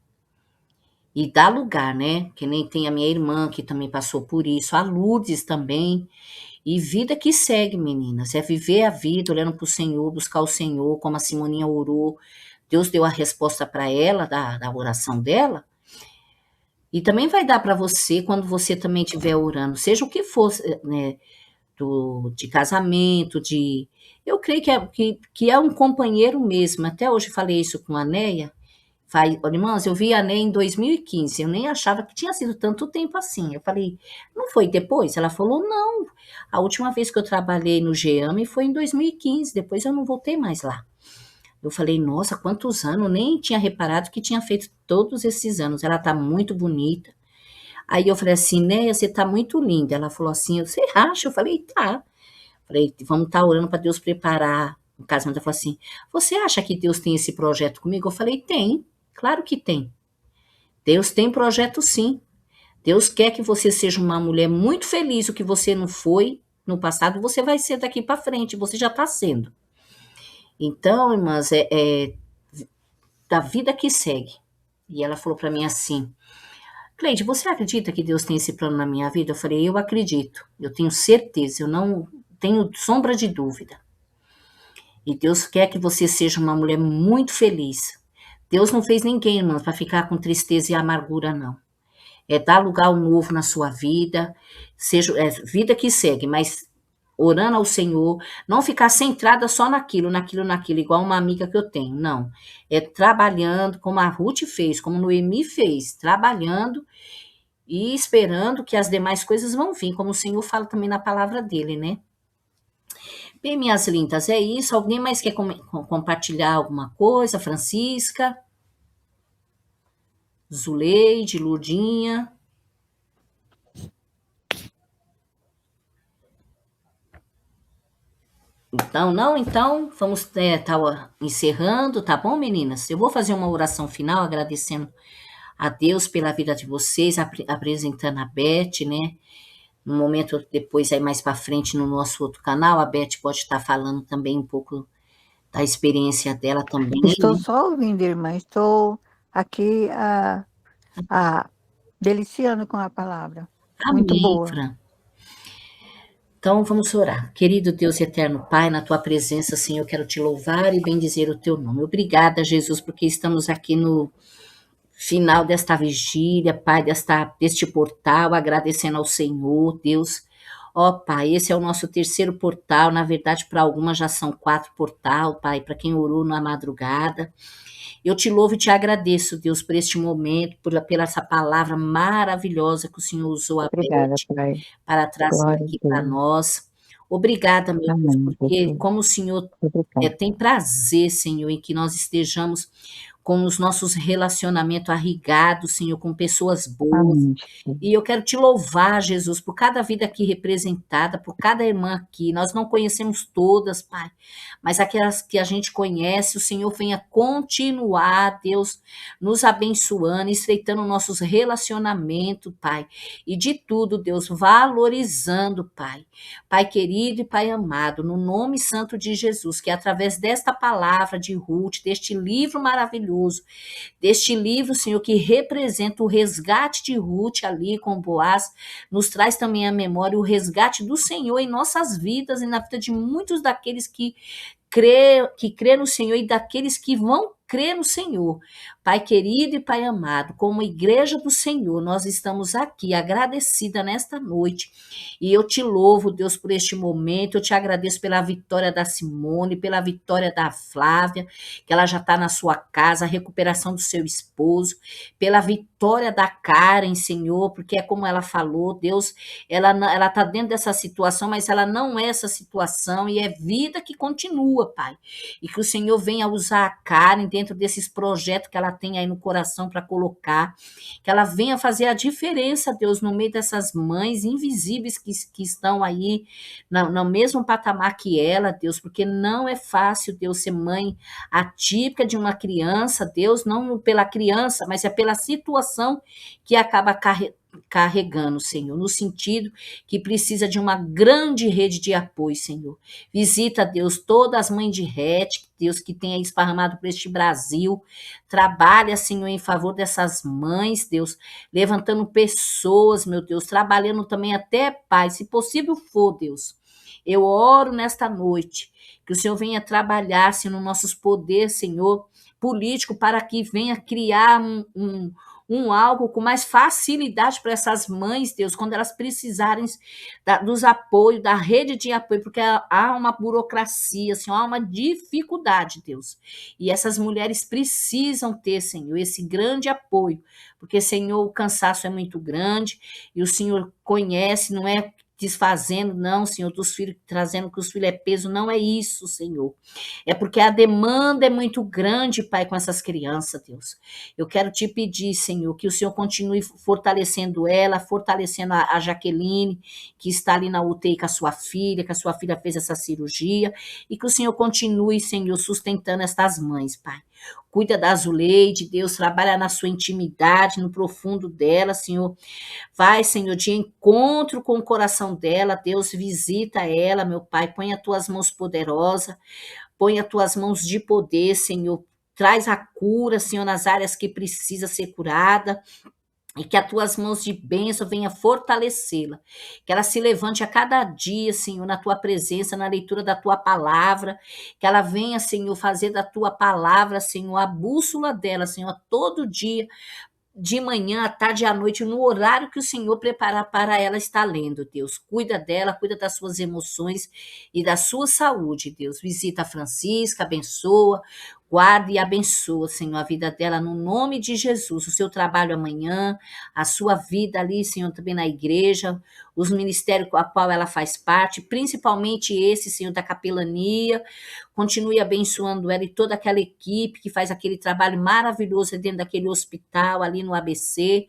E dá lugar, né? Que nem tem a minha irmã que também passou por isso, a Lourdes também. E vida que segue, meninas. É viver a vida olhando para o Senhor, buscar o Senhor, como a Simoninha orou. Deus deu a resposta para ela, da oração dela. E também vai dar para você quando você também estiver orando, seja o que for, né? De casamento, eu creio que é um companheiro mesmo. Até hoje falei isso com a Neia. Irmãs, eu vi a Ney em 2015, eu nem achava que tinha sido tanto tempo assim. Eu falei, não foi depois? Ela falou, não, a última vez que eu trabalhei no GEAME foi em 2015, depois eu não voltei mais lá. Eu falei, nossa, quantos anos, nem tinha reparado que tinha feito todos esses anos. Ela tá muito bonita. Aí eu falei assim, Neia, você tá muito linda. Ela falou assim, você acha? Eu falei, tá. Falei, vamos estar orando para Deus preparar o casamento. Ela falou assim, você acha que Deus tem esse projeto comigo? Eu falei, tem. Claro que tem. Deus tem projeto sim. Deus quer que você seja uma mulher muito feliz. O que você não foi no passado, você vai ser daqui para frente. Você já está sendo. Então, irmãs, da vida que segue. E ela falou para mim assim, Cleide, você acredita que Deus tem esse plano na minha vida? Eu falei, eu acredito. Eu tenho certeza. Eu não tenho sombra de dúvida. E Deus quer que você seja uma mulher muito feliz. Deus não fez ninguém, irmãos, para ficar com tristeza e amargura, não. É dar lugar ao novo na sua vida, seja vida que segue, mas orando ao Senhor, não ficar centrada só naquilo, igual uma amiga que eu tenho, não. É trabalhando, como a Ruth fez, como Noemi fez, trabalhando e esperando que as demais coisas vão vir, como o Senhor fala também na palavra dele, né? Bem, minhas lindas, é isso. Alguém mais quer compartilhar alguma coisa? Francisca? Zuleide, Lurdinha? Então, não? Então, vamos encerrando, tá bom, meninas? Eu vou fazer uma oração final, agradecendo a Deus pela vida de vocês, apresentando a Beth, né? No momento depois, aí mais para frente, no nosso outro canal, a Beth pode estar falando também um pouco da experiência dela também. Estou só ouvindo, irmã. Estou aqui deliciando com a palavra. Muito Amém, boa. Fran. Então, vamos orar. Querido Deus e eterno Pai, na tua presença, Senhor, eu quero te louvar e bendizer o teu nome. Obrigada, Jesus, porque estamos aqui no final desta vigília, Pai, deste portal, agradecendo ao Senhor, Deus. Ó, Pai, esse é o nosso terceiro portal, na verdade, para algumas já são 4 portal, Pai, para quem orou na madrugada. Eu te louvo e te agradeço, Deus, por este momento, pela essa palavra maravilhosa que o Senhor usou a Obrigada, Beth Pai. para trazer Glória aqui a para Deus. nós. Obrigada, meu Deus, Amém, porque Jesus. como o Senhor Obrigada. tem prazer, Senhor, em que nós estejamos com os nossos relacionamentos arrigados, Senhor, com pessoas boas. Amém, Jesus. E eu quero te louvar, Jesus, por cada vida aqui representada, por cada irmã aqui. Nós não conhecemos todas, Pai, mas aquelas que a gente conhece, o Senhor venha continuar, Deus, nos abençoando, estreitando nossos relacionamentos, Pai. E de tudo, Deus, valorizando, Pai. Pai querido e Pai amado, no nome santo de Jesus, que através desta palavra de Ruth, deste livro maravilhoso, maravilhoso deste livro, Senhor, que representa o resgate de Ruth ali com Boaz, nos traz também à memória o resgate do Senhor em nossas vidas e na vida de muitos daqueles que crê no Senhor e daqueles que vão crer no Senhor. Pai querido e Pai amado, como igreja do Senhor, nós estamos aqui agradecida nesta noite e eu te louvo, Deus, por este momento. Eu te agradeço pela vitória da Simone, pela vitória da Flávia, que ela já está na sua casa, a recuperação do seu esposo, pela vitória da Karen, Senhor, porque é como ela falou, Deus, ela está dentro dessa situação, mas ela não é essa situação e é vida que continua, Pai. E que o Senhor venha usar a Karen dentro desses projetos que ela tem aí no coração para colocar, que ela venha fazer a diferença, Deus, no meio dessas mães invisíveis que estão aí no mesmo patamar que ela, Deus, porque não é fácil, Deus, ser mãe atípica de uma criança, Deus, não pela criança, mas é pela situação que acaba carregando, Senhor, no sentido que precisa de uma grande rede de apoio, Senhor. Visita, Deus, todas as mães de RET, Deus, que tenha esparramado por este Brasil. Trabalha, Senhor, em favor dessas mães, Deus, levantando pessoas, meu Deus, trabalhando também até, Pai, se possível for, Deus. Eu oro nesta noite, que o Senhor venha trabalhar, Senhor, nos nossos poderes, Senhor, político, para que venha criar algo com mais facilidade para essas mães, Deus, quando elas precisarem dos apoios, da rede de apoio, porque há uma burocracia, Senhor, há uma dificuldade, Deus. E essas mulheres precisam ter, Senhor, esse grande apoio, porque, Senhor, o cansaço é muito grande e o Senhor conhece, não é desfazendo, não, Senhor, dos filhos, trazendo que os filhos é peso, não é isso, Senhor. É porque a demanda é muito grande, Pai, com essas crianças, Deus. Eu quero te pedir, Senhor, que o Senhor continue fortalecendo ela, fortalecendo a Jaqueline, que está ali na UTI com a sua filha, que a sua filha fez essa cirurgia, e que o Senhor continue, Senhor, sustentando estas mães, Pai. Cuida da Zuleide, Deus, trabalha na sua intimidade, no profundo dela, Senhor. Vai, Senhor, de encontro com o coração dela, Deus, visita ela, meu Pai, põe as tuas mãos poderosas, põe as tuas mãos de poder, Senhor, traz a cura, Senhor, nas áreas que precisa ser curada, e que as tuas mãos de bênção venham fortalecê-la, que ela se levante a cada dia, Senhor, na tua presença, na leitura da tua palavra, que ela venha, Senhor, fazer da tua palavra, Senhor, a bússola dela, Senhor, todo dia, de manhã, à tarde e à noite, no horário que o Senhor preparar para ela estar lendo, Deus. Cuida dela, cuida das suas emoções e da sua saúde, Deus. Visita a Francisca, abençoa, guarda e abençoa, Senhor, a vida dela, no nome de Jesus. O seu trabalho amanhã, a sua vida ali, Senhor, também na igreja, os ministérios com a qual ela faz parte, principalmente esse, Senhor, da capelania. Continue abençoando ela e toda aquela equipe que faz aquele trabalho maravilhoso dentro daquele hospital, ali no ABC.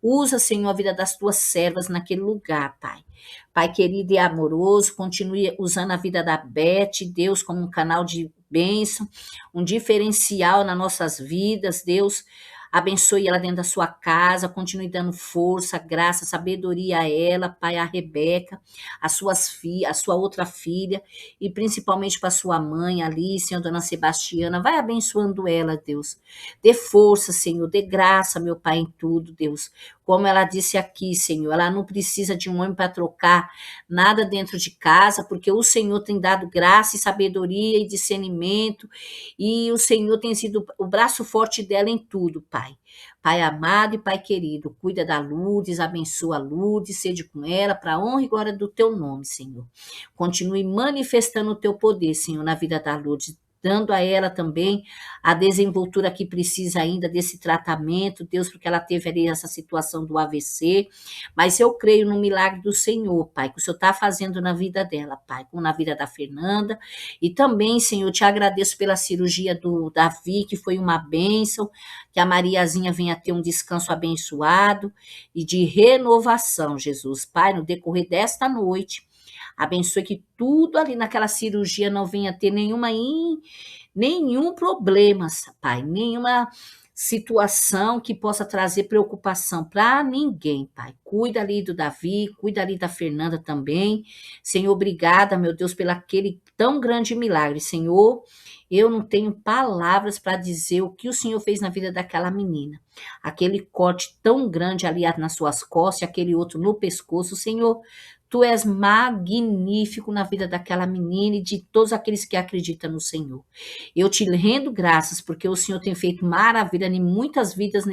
Usa, Senhor, a vida das tuas servas naquele lugar, Pai. Pai querido e amoroso, continue usando a vida da Beth, Deus, como um canal de bênção, um diferencial nas nossas vidas, Deus. Abençoe ela dentro da sua casa, continue dando força, graça, sabedoria a ela, Pai, a Rebeca, as suas filhas, a sua outra filha, e principalmente para sua mãe ali, Senhor, Dona Sebastiana, vai abençoando ela, Deus. Dê força, Senhor, dê graça, meu Pai, em tudo, Deus. Como ela disse aqui, Senhor, ela não precisa de um homem para trocar nada dentro de casa, porque o Senhor tem dado graça e sabedoria e discernimento, e o Senhor tem sido o braço forte dela em tudo, Pai. Pai amado e Pai querido, cuida da Lourdes, abençoa a Lourdes, seja com ela, para a honra e glória do teu nome, Senhor. Continue manifestando o teu poder, Senhor, na vida da Lourdes, dando a ela também a desenvoltura que precisa ainda desse tratamento, Deus, porque ela teve ali essa situação do AVC, mas eu creio no milagre do Senhor, Pai, que o Senhor está fazendo na vida dela, Pai, como na vida da Fernanda, e também, Senhor, te agradeço pela cirurgia do Davi, que foi uma bênção, que a Mariazinha venha ter um descanso abençoado e de renovação, Jesus, Pai, no decorrer desta noite, abençoe que tudo ali naquela cirurgia não venha ter nenhum problema, Pai, nenhuma situação que possa trazer preocupação para ninguém, Pai. Cuida ali do Davi, cuida ali da Fernanda também. Senhor, obrigada, meu Deus, pelo aquele tão grande milagre. Senhor, eu não tenho palavras para dizer o que o Senhor fez na vida daquela menina. Aquele corte tão grande ali nas suas costas, aquele outro no pescoço. Senhor, tu és magnífico na vida daquela menina e de todos aqueles que acreditam no Senhor. Eu te rendo graças porque o Senhor tem feito maravilha em muitas vidas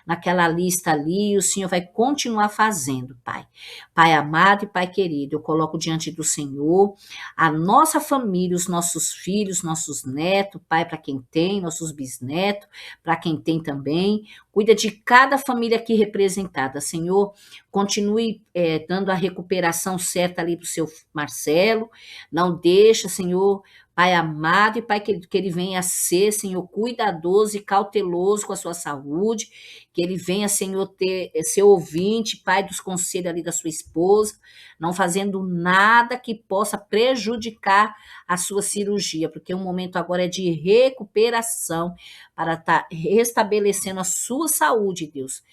naquela lista ali, e o Senhor vai continuar fazendo, Pai. Pai amado e Pai querido, eu coloco diante do Senhor a nossa família, os nossos filhos, nossos netos, Pai, para quem tem, nossos bisnetos, para quem tem também. Cuida de cada família aqui representada, Senhor. Continue dando a recuperação certa ali para o seu Marcelo. Não deixa, Senhor, Pai amado e Pai querido, que ele venha a ser, Senhor, cuidadoso e cauteloso com a sua saúde, que ele venha, Senhor, ser ouvinte, Pai, dos conselhos ali da sua esposa, não fazendo nada que possa prejudicar a sua cirurgia, porque o momento agora é de recuperação para estar restabelecendo a sua saúde, Deus.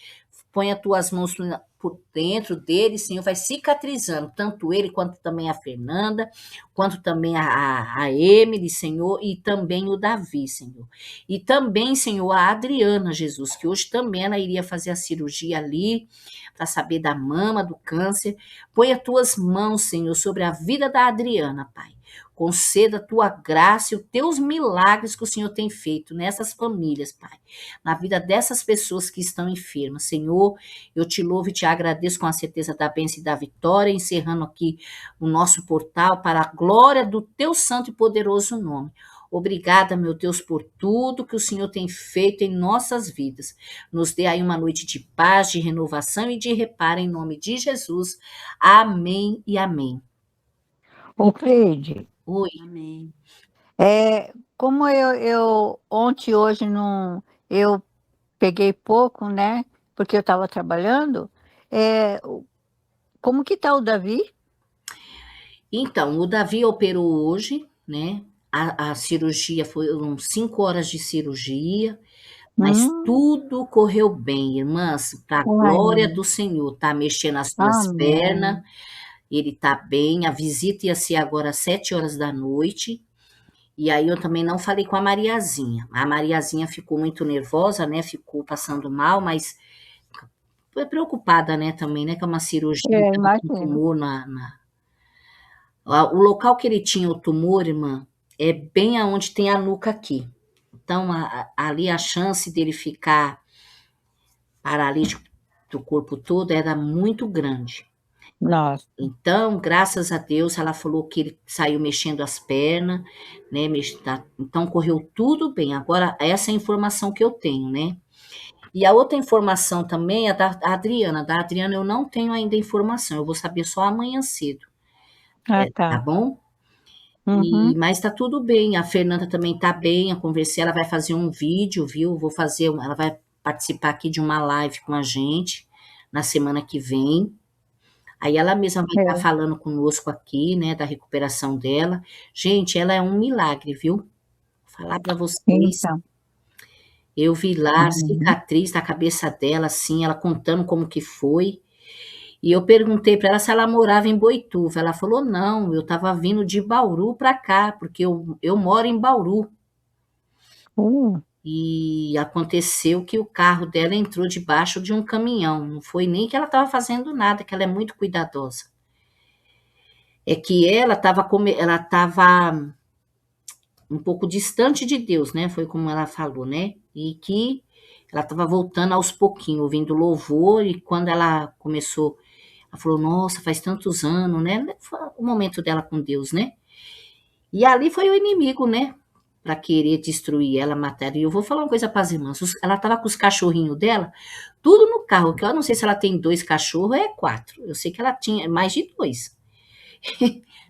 Põe as tuas mãos por dentro dele, Senhor, vai cicatrizando, tanto ele quanto também a Fernanda, quanto também a Emily, Senhor, e também o Davi, Senhor. E também, Senhor, a Adriana, Jesus, que hoje também ela iria fazer a cirurgia ali, para saber da mama, do câncer. Põe as tuas mãos, Senhor, sobre a vida da Adriana, Pai. Conceda a tua graça e os teus milagres que o Senhor tem feito nessas famílias, Pai. Na vida dessas pessoas que estão enfermas. Senhor, eu te louvo e te agradeço com a certeza da bênção e da vitória, encerrando aqui o nosso portal para a glória do teu santo e poderoso nome. Obrigada, meu Deus, por tudo que o Senhor tem feito em nossas vidas. Nos dê aí uma noite de paz, de renovação e de reparo em nome de Jesus. Amém e amém. Ô, Cleide, Oi. Amém. como eu ontem e hoje não, eu peguei pouco, né? Porque eu estava trabalhando. Como que tá o Davi? Então, o Davi operou hoje, né? A cirurgia foram 5 horas de cirurgia, mas tudo correu bem, irmãs, para a glória Amém. do Senhor. Tá mexendo as suas Amém. pernas, ele tá bem. A visita ia ser agora às 7 horas da noite. E aí eu também não falei com a Mariazinha. A Mariazinha ficou muito nervosa, né? Ficou passando mal, mas foi preocupada, né, também, né? Que é uma cirurgia, tava com Imagino. tumor o local que ele tinha o tumor, irmã, é bem aonde tem a nuca aqui. Então, ali a chance dele ficar paralítico do corpo todo era muito grande. Nossa. Então, graças a Deus, ela falou que ele saiu mexendo as pernas, né? Então, correu tudo bem. Agora, essa é a informação que eu tenho, né? E a outra informação também é da Adriana. Da Adriana eu não tenho ainda informação, eu vou saber só amanhã cedo. Ah, Tá tá. bom? Uhum. Mas tá tudo bem, a Fernanda também tá bem, eu conversei, ela vai fazer um vídeo, viu? Ela vai participar aqui de uma live com a gente na semana que vem. Aí ela mesma vai estar falando conosco aqui, né, da recuperação dela. Gente, ela é um milagre, viu? Vou falar para vocês. Então. Eu vi lá a Uhum. cicatriz da cabeça dela, assim, ela contando como que foi. E eu perguntei para ela se ela morava em Boituva. Ela falou: não, eu estava vindo de Bauru para cá, porque eu moro em Bauru. E aconteceu que o carro dela entrou debaixo de um caminhão. Não foi nem que ela estava fazendo nada, que ela é muito cuidadosa. É que ela estava um pouco distante de Deus, né? Foi como ela falou, né? E que ela estava voltando aos pouquinhos, ouvindo louvor, e quando ela começou, ela falou: nossa, faz tantos anos, né? Foi o momento dela com Deus, né? E ali foi o inimigo, né? Para querer destruir ela, matar. E eu vou falar uma coisa para as irmãs: ela estava com os cachorrinhos dela, tudo no carro, que eu não sei se ela tem 2 cachorros ou é 4. Eu sei que ela tinha mais de 2.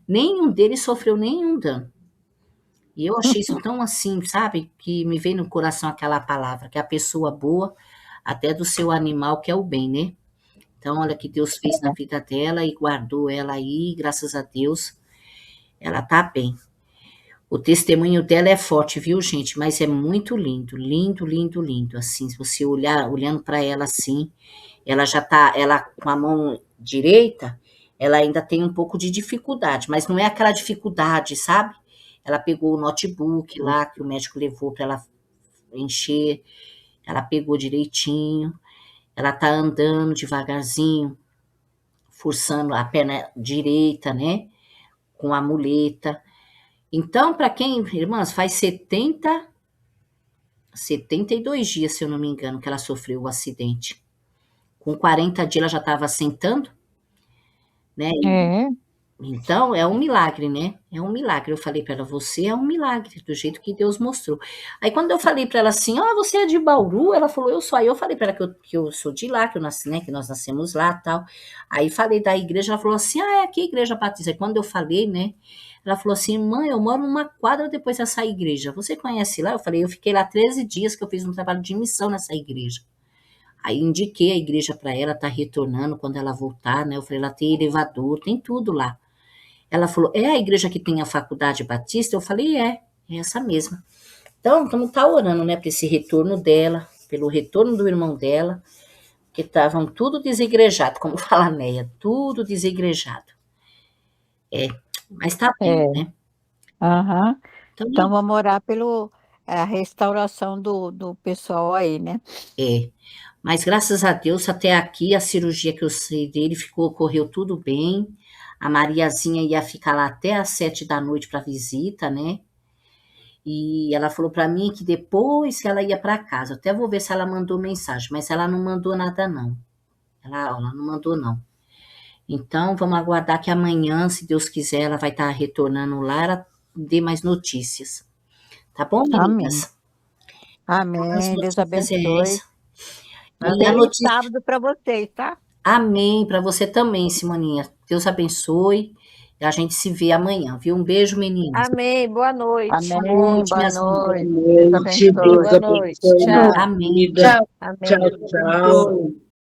Nenhum deles sofreu nenhum dano. E eu achei isso tão assim, sabe? Que me veio no coração aquela palavra, que a pessoa boa, até do seu animal, que é o bem, né? Então, olha que Deus fez na vida dela e guardou ela aí, graças a Deus, ela tá bem. O testemunho dela é forte, viu, gente? Mas é muito lindo, lindo, lindo, lindo. Assim, se você olhando para ela assim, ela já tá, ela com a mão direita, ela ainda tem um pouco de dificuldade, mas não é aquela dificuldade, sabe? Ela pegou o notebook lá que o médico levou para ela encher, ela pegou direitinho, ela tá andando devagarzinho, forçando a perna direita, né? Com a muleta. Então, para quem, irmãs, faz 72 dias, se eu não me engano, que ela sofreu o acidente. Com 40 dias ela já estava sentando, né? É. Então, é um milagre, né? É um milagre. Eu falei para ela, você é um milagre, do jeito que Deus mostrou. Aí, quando eu falei para ela assim, você é de Bauru? Ela falou, eu sou. Aí eu falei para ela que eu sou de lá, que eu nasci, né? Que nós nascemos lá e tal. Aí falei da igreja, ela falou assim, é aqui a igreja batista. Aí, quando eu falei, né? Ela falou assim, mãe, eu moro numa quadra depois dessa igreja. Você conhece lá? Eu falei, eu fiquei lá 13 dias que eu fiz um trabalho de missão nessa igreja. Aí indiquei a igreja para ela, tá retornando quando ela voltar, né? Eu falei, ela tem elevador, tem tudo lá. Ela falou, é a igreja que tem a faculdade batista? Eu falei, é essa mesma. Então, estamos orando, né, para esse retorno dela, pelo retorno do irmão dela, que estavam tudo desigrejado, como fala a Neia, tudo desigrejado. Mas tá bem, né? Aham. Então, Então vamos orar pelo a restauração do pessoal aí, né? Mas graças a Deus, até aqui, a cirurgia que eu sei dele correu tudo bem. A Mariazinha ia ficar lá até às 7 da noite para visita, né? E ela falou para mim que depois que ela ia para casa, até vou ver se ela mandou mensagem, mas ela não mandou nada não. Ela não mandou não. Então vamos aguardar que amanhã, se Deus quiser, ela vai estar retornando lá, ela dê mais notícias. Tá bom, meninas? Amém. As Deus notícias é abençoe. essa. E a Feliz notícia... sábado para vocês, tá? Amém, para você também, Simoninha. Deus abençoe. E a gente se vê amanhã, viu? Um beijo, meninas. Amém. Boa noite. Amém. Noite, Boa minhas noite. Boa Deus noite, abençoe. Deus Boa noite. abençoe Tchau. nossa Amém. vida. Amém. Tchau, tchau.